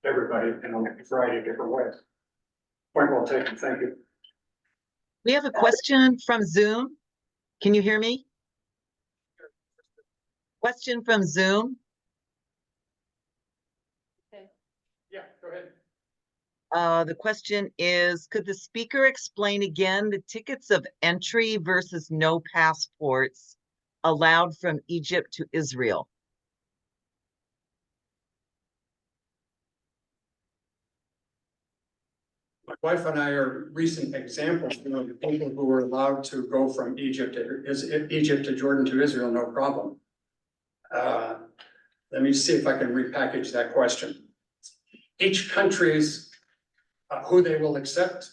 everybody in a variety of different ways. Point well taken, thank you. We have a question from Zoom. Can you hear me? Question from Zoom. Yeah, go ahead. The question is, could the speaker explain again the tickets of entry versus no passports allowed from Egypt to Israel? My wife and I are recent examples, you know, the people who were allowed to go from Egypt to Jordan to Israel, no problem. Let me see if I can repackage that question. Each country's who they will accept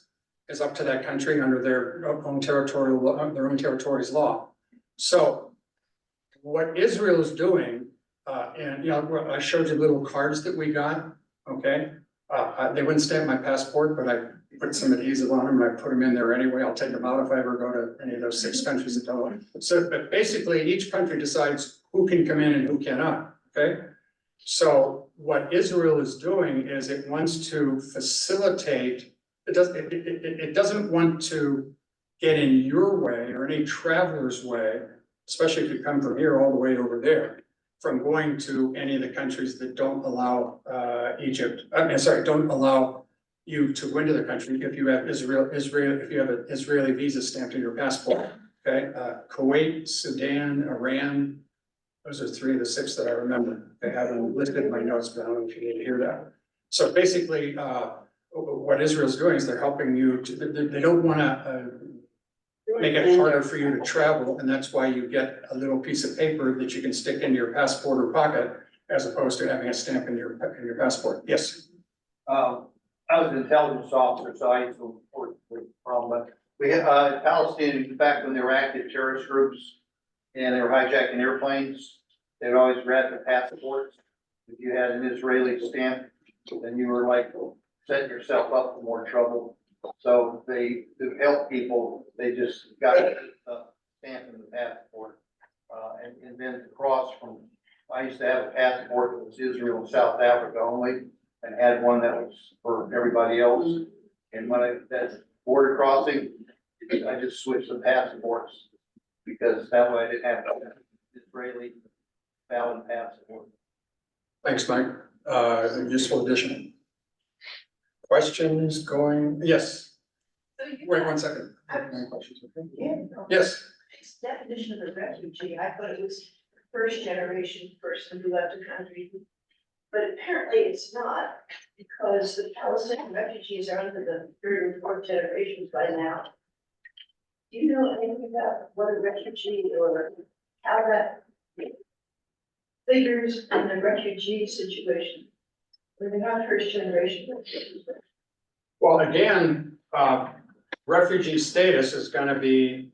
is up to that country under their own territory's law. So what Israel is doing, and you know, I showed you little cards that we got, okay? They wouldn't stamp my passport, but I put some adhesive on them and I put them in there anyway. I'll take them out if I ever go to any of those 6 countries that don't. So, but basically each country decides who can come in and who cannot, okay? So what Israel is doing is it wants to facilitate, it doesn't want to get in your way or any traveler's way, especially if you come from here all the way over there, from going to any of the countries that don't allow don't allow you to go into the country if you have if you have an Israeli visa stamped in your passport. Okay, Kuwait, Sudan, Iran. Those are 3 of the 6 that I remember. They haven't listed in my notes, but I don't know if you need to hear that. So basically, what Israel's doing is they're helping you to, they don't wanna make it harder for you to travel, and that's why you get a little piece of paper that you can stick in your passport or pocket, as opposed to having a stamp in your passport. Yes? I was an intelligence officer, so I used to work with but we had, Palestine, back when they were active terrorist groups, and they were hijacking airplanes, they'd always grab the passports. If you had an Israeli stamp, then you were like setting yourself up for more trouble. So they, to help people, they just got a stamp in the passport. And then to cross from, I used to have a passport that was Israel and South Africa only, and had one that was for everybody else. And when that's border crossing, I just switched the passports, because that way I didn't have an Israeli valid passport. Thanks, Mike. Useful addition. Questions going? Yes. Wait 1 second. Any questions? Yes. This definition of a refugee, I thought it was first generation person who left the country. But apparently it's not, because the Palestinian refugees are under the 3rd and 4th generations by now. Do you know anything about what a refugee or how that figures in the refugee situation? They're not first generation refugees. Well, again, refugee status is gonna be,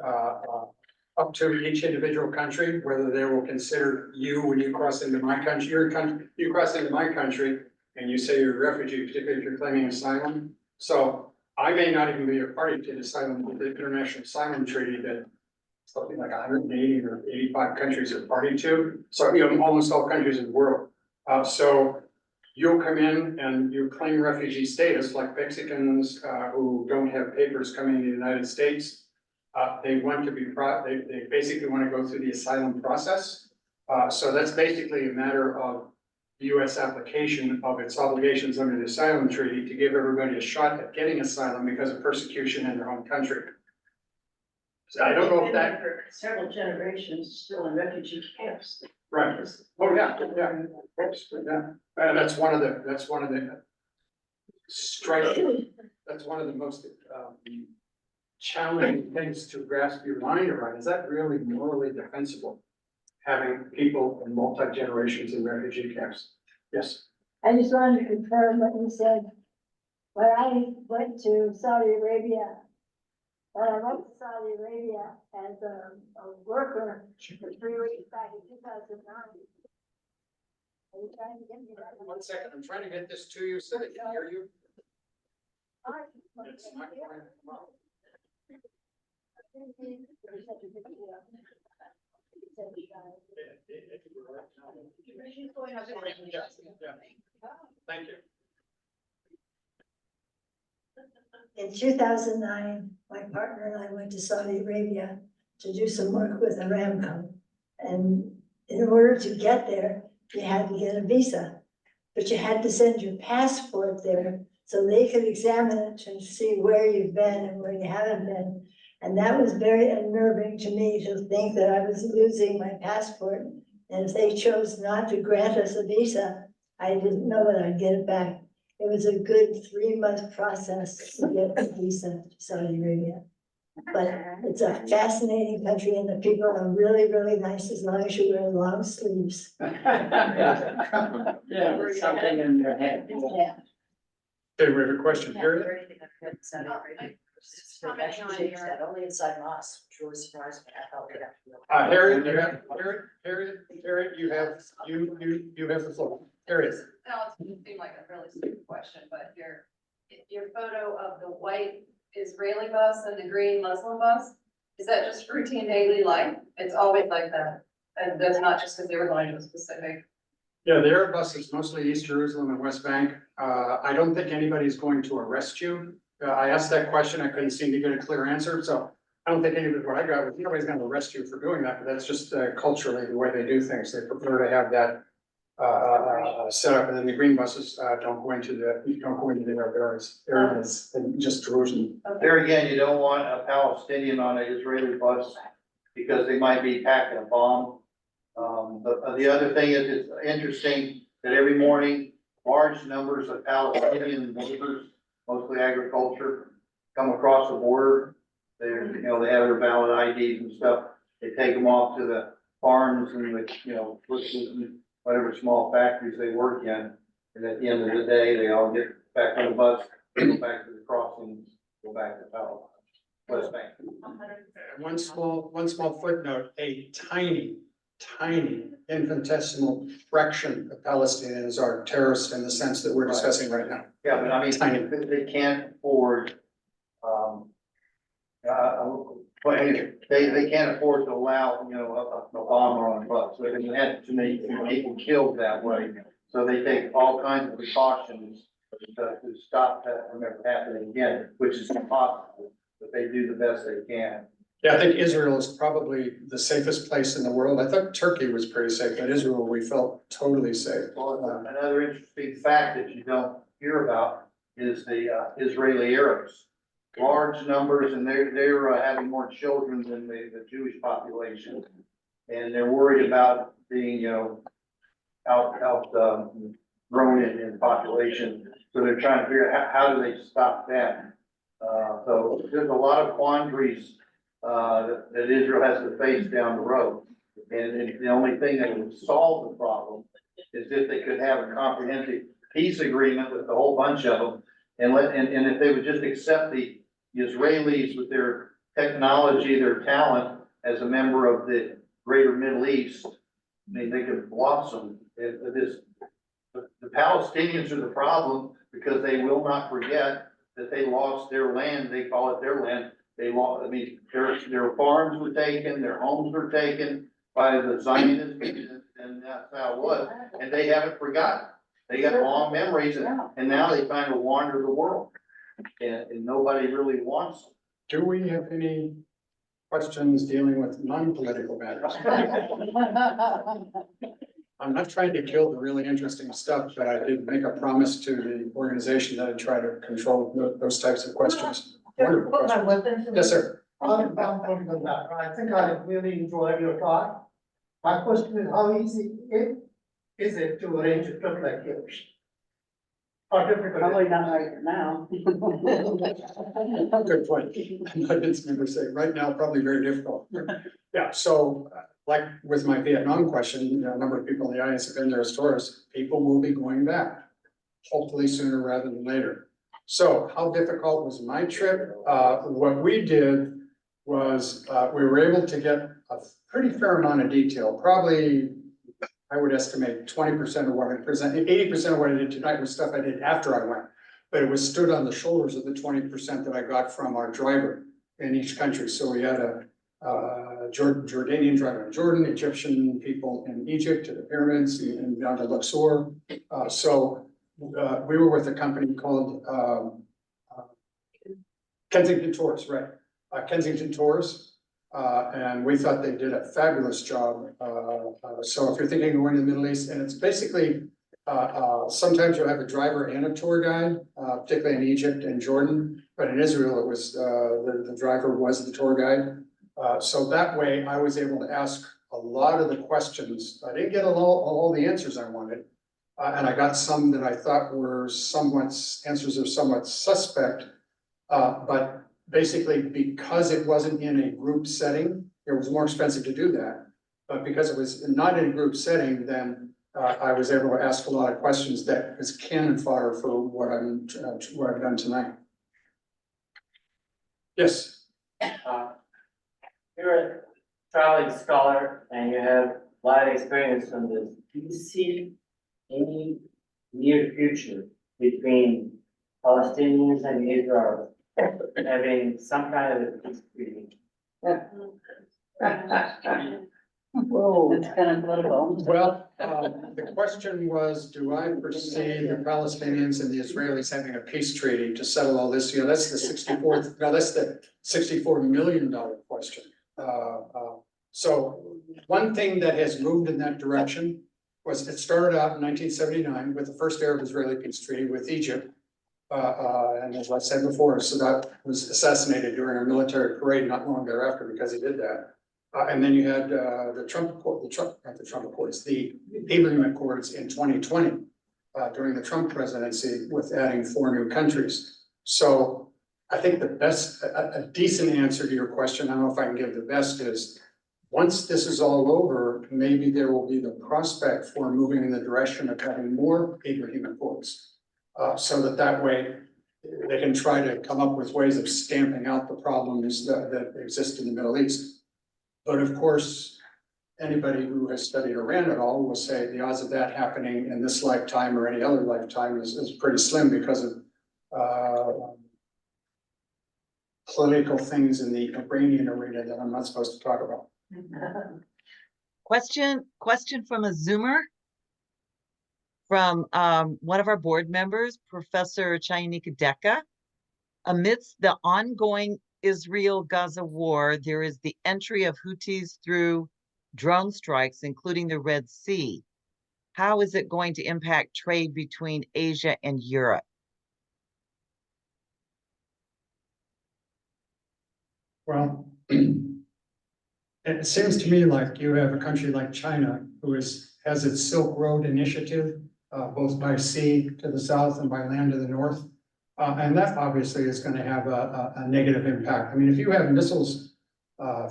up to each individual country, whether they will consider you when you cross into my country, you cross into my country and you say you're a refugee, particularly if you're claiming asylum. So I may not even be a party to the International Asylum Treaty that something like 180 or 85 countries are party to. So, you know, almost all countries in the world. So you'll come in and you claim refugee status, like Mexicans who don't have papers coming to the United States. They want to be, they basically want to go through the asylum process. So that's basically a matter of the US application of its obligations under the asylum treaty to give everybody a shot at getting asylum because of persecution in their home country. So I don't know if that. For several generations still in refugee camps. Right. Oh, yeah, yeah. Oops, yeah. That's one of the striking, that's one of the most challenging things to grasp your mind around. Is that really morally defensible? Having people in multi-generations in refugee camps? Yes. I just wanted to confirm what you said. When I went to Saudi Arabia, I went to Saudi Arabia as a worker for 3 weeks back in 2009. Are you trying to get me that? 1 second, I'm trying to get this to you, so that can hear you. It's not going well. Thank you. In 2009, my partner and I went to Saudi Arabia to do some work with Aramco. And in order to get there, you had to get a visa, but you had to send your passport there so they could examine it to see where you've been and where you haven't been. And that was very unnerving to me to think that I was losing my passport. And if they chose not to grant us a visa, I didn't know when I'd get it back. It was a good 3-month process to get a visa to Saudi Arabia. But it's a fascinating country and the people are really, really nice as long as you wear long sleeves. Yeah, with something in their head. Yeah. Okay, we have a question here. Only inside Moss, which really surprised me. I thought we'd have to. Harriet, you have, Harriet, you have the floor. Harriet. No, it seemed like a really stupid question, but your photo of the white Israeli bus and the green Muslim bus, is that just routine daily life? It's always like that. And that's not just because they were going to a specific. Yeah, the Arab bus is mostly East Jerusalem and West Bank. I don't think anybody's going to arrest you. I asked that question, I couldn't seem to get a clear answer, so I don't think what I got was nobody's gonna arrest you for doing that, but that's just culturally the way they do things. They prefer to have that set up, and then the green buses don't go into the Arab areas and just Jerusalem. There again, you don't want a Palestinian on an Israeli bus because they might be packing a bomb. The other thing is, it's interesting that every morning, large numbers of Palestinian workers, mostly agriculture, come across the border. They're, they have their valid IDs and stuff. They take them off to the farms and whatever small factories they work in. And at the end of the day, they all get back on the bus, go back to the crossings, go back to Palestine, West Bank. One small footnote, a tiny infinitesimal fraction of Palestinians are terrorists in the sense that we're discussing right now. Yeah, but I mean, Tiny. they can't afford, they can't afford to allow, a bomber on a bus. So they had too many people killed that way. So they take all kinds of precautions to stop that from ever happening again, which is impossible, but they do the best they can. Yeah, I think Israel is probably the safest place in the world. I thought Turkey was pretty safe, but Israel, we felt totally safe. Well, another interesting fact that you don't hear about is the Israeli Arabs. Large numbers, and they're having more children than the Jewish population. And they're worried about being, grown in population. So they're trying to figure out how do they stop that. So there's a lot of quandaries that Israel has to face down the road. And the only thing that would solve the problem is if they could have a comprehensive peace agreement with a whole bunch of them. And if they would just accept the Israelis with their technology, their talent as a member of the greater Middle East, I mean, they could blossom. The Palestinians are the problem because they will not forget that they lost their land. They call it their land. They lost, their farms were taken, their homes were taken by the Zionists, and that's how it was. And they haven't forgotten. They got long memories, and now they kind of wander the world. And nobody really wants them. Do we have any questions dealing with non-political matters? I'm not trying to kill the really interesting stuff, but I did make a promise to the organization that I'd try to control those types of questions. Wonderful Put my question. weapons in. Yes, sir. I'm from the background. I think I really enjoyed your talk. My question is, how easy is it to arrange a trip like yours? How difficult? Probably not right now. Good point. I didn't remember saying, right now, probably very difficult. Yeah, so like with my Vietnam question, a number of people in the audience have been there as tourists. People will be going back, hopefully sooner rather than later. So how difficult was my trip? What we did was we were able to get a pretty fair amount of detail, probably I would estimate 20% of what I presented, 80% of what I did tonight was stuff I did after I went. But it was stood on the shoulders of the 20% that I got from our driver. in each country. So we had a Jordanian driver in Jordan, Egyptian people in Egypt to the pyramids and down to Luxor. We were with a company called Kensington Tours, right? Kensington Tours. And we thought they did a fabulous job. So if you're thinking of going to the Middle East, and it's basically, sometimes you'll have a driver and a tour guide, particularly in Egypt and Jordan. But in Israel, it was, the driver was the tour guide. So that way I was able to ask a lot of the questions. I didn't get all the answers I wanted. And I got some that I thought were answers are somewhat suspect. But basically, because it wasn't in a group setting, it was more expensive to do that. But because it was not in a group setting, then I was able to ask a lot of questions that is cannon fodder for what I've done tonight. Yes. You're a traveling scholar and you have a lot of experience on this. Do you see any near future between Palestinians and Israel having some kind of a peace treaty? Whoa, it's kind of political. Well, the question was, do I foresee the Palestinians and the Israelis having a peace treaty to settle all this? That's the $64 million question. So one thing that has moved in that direction was it started out in 1979 with the first Arab-Israeli peace treaty with Egypt. And as I said before, Sadat was assassinated during a military parade not long thereafter because he did that. And then you had the Abraham Accords in 2020 during the Trump presidency with adding 4 new countries. So I think the best, a decent answer to your question, I don't know if I can give the best, is once this is all over, maybe there will be the prospect for moving in the direction of having more Abraham Accords. So that way they can try to come up with ways of stamping out the problems that exist in the Middle East. But of course, anybody who has studied Iran at all will say the odds of that happening in this lifetime or any other lifetime is pretty slim because of political things in the Iranian arena that I'm not supposed to talk about. Question from a Zoomer. From one of our board members, Professor Chainika Deka. Amidst the ongoing Israel-Gaza war, there is the entry of Houthis through drone strikes, including the Red Sea. How is it going to impact trade between Asia and Europe? Well, it seems to me like you have a country like China who has its Silk Road initiative, both by sea to the south and by land to the north. And that obviously is going to have a negative impact. I mean, if you have missiles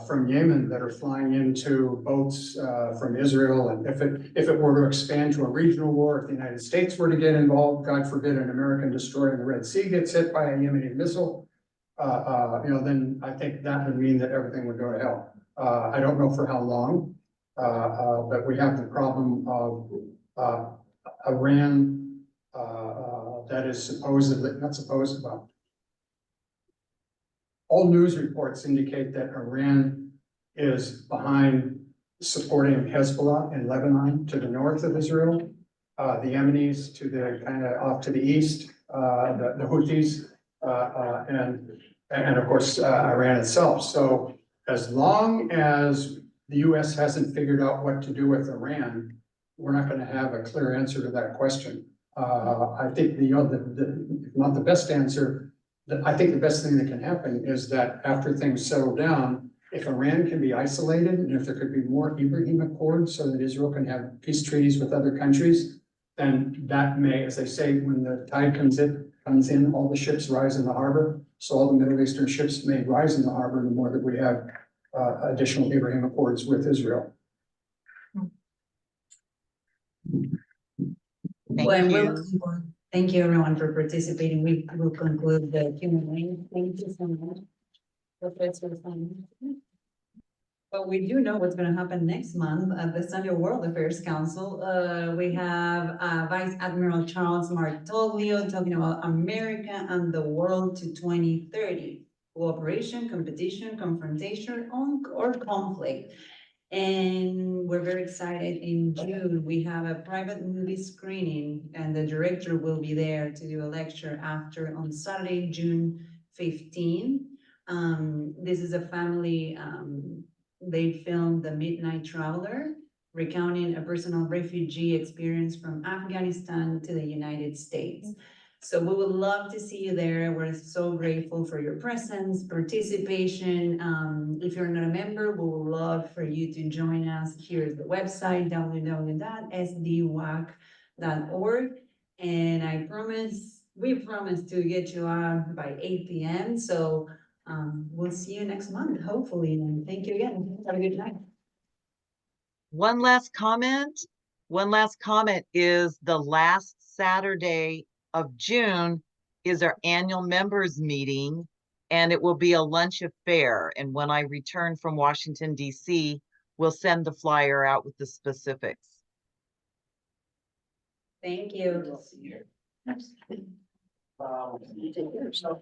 from Yemen that are flying into boats from Israel, and if it were to expand to a regional war, if the United States were to get involved, God forbid an American destroyer in the Red Sea gets hit by a Yemeni missile, then I think that would mean that everything would go to hell. I don't know for how long, but we have the problem of Iran that is supposedly, not supposed, well, all news reports indicate that Iran is behind supporting Hezbollah in Lebanon to the north of Israel, the Yemenis to the kind of off to the east, the Houthis, and of course, Iran itself. So as long as the US hasn't figured out what to do with Iran, we're not going to have a clear answer to that question. I think if not the best answer, I think the best thing that can happen is that after things settle down, if Iran can be isolated and if there could be more Ibrahim Accords so that Israel can have peace treaties with other countries, then that may, as they say, when the tide comes in, all the ships rise in the harbor. So all the Middle Eastern ships may rise in the harbor the more that we have additional Ibrahim Accords with Israel. Thank you everyone for participating. We will conclude the Q&A. Thank you so much. But we do know what's going to happen next month at the Sunday World Affairs Council. We have Vice Admiral Charles Martoglio talking about America and the world to 2030. cooperation, competition, confrontation, or conflict. And we're very excited. In June, we have a private movie screening, and the director will be there to do a lecture after on Saturday, June 15. This is a family, they filmed The Midnight Traveler, recounting a personal refugee experience from Afghanistan to the United States. So we would love to see you there. We're so grateful for your presence, participation. If you're not a member, we would love for you to join us. Here's the website, www.sdwac.org. And we promise to get you out by 8 p.m. So we'll see you next month, hopefully. And thank you again. Have a good night. One last comment is the last Saturday of June is our annual members meeting, and it will be a lunch affair. And when I return from Washington, D.C., we'll send the flyer out with the specifics. Thank you. You take care of yourself.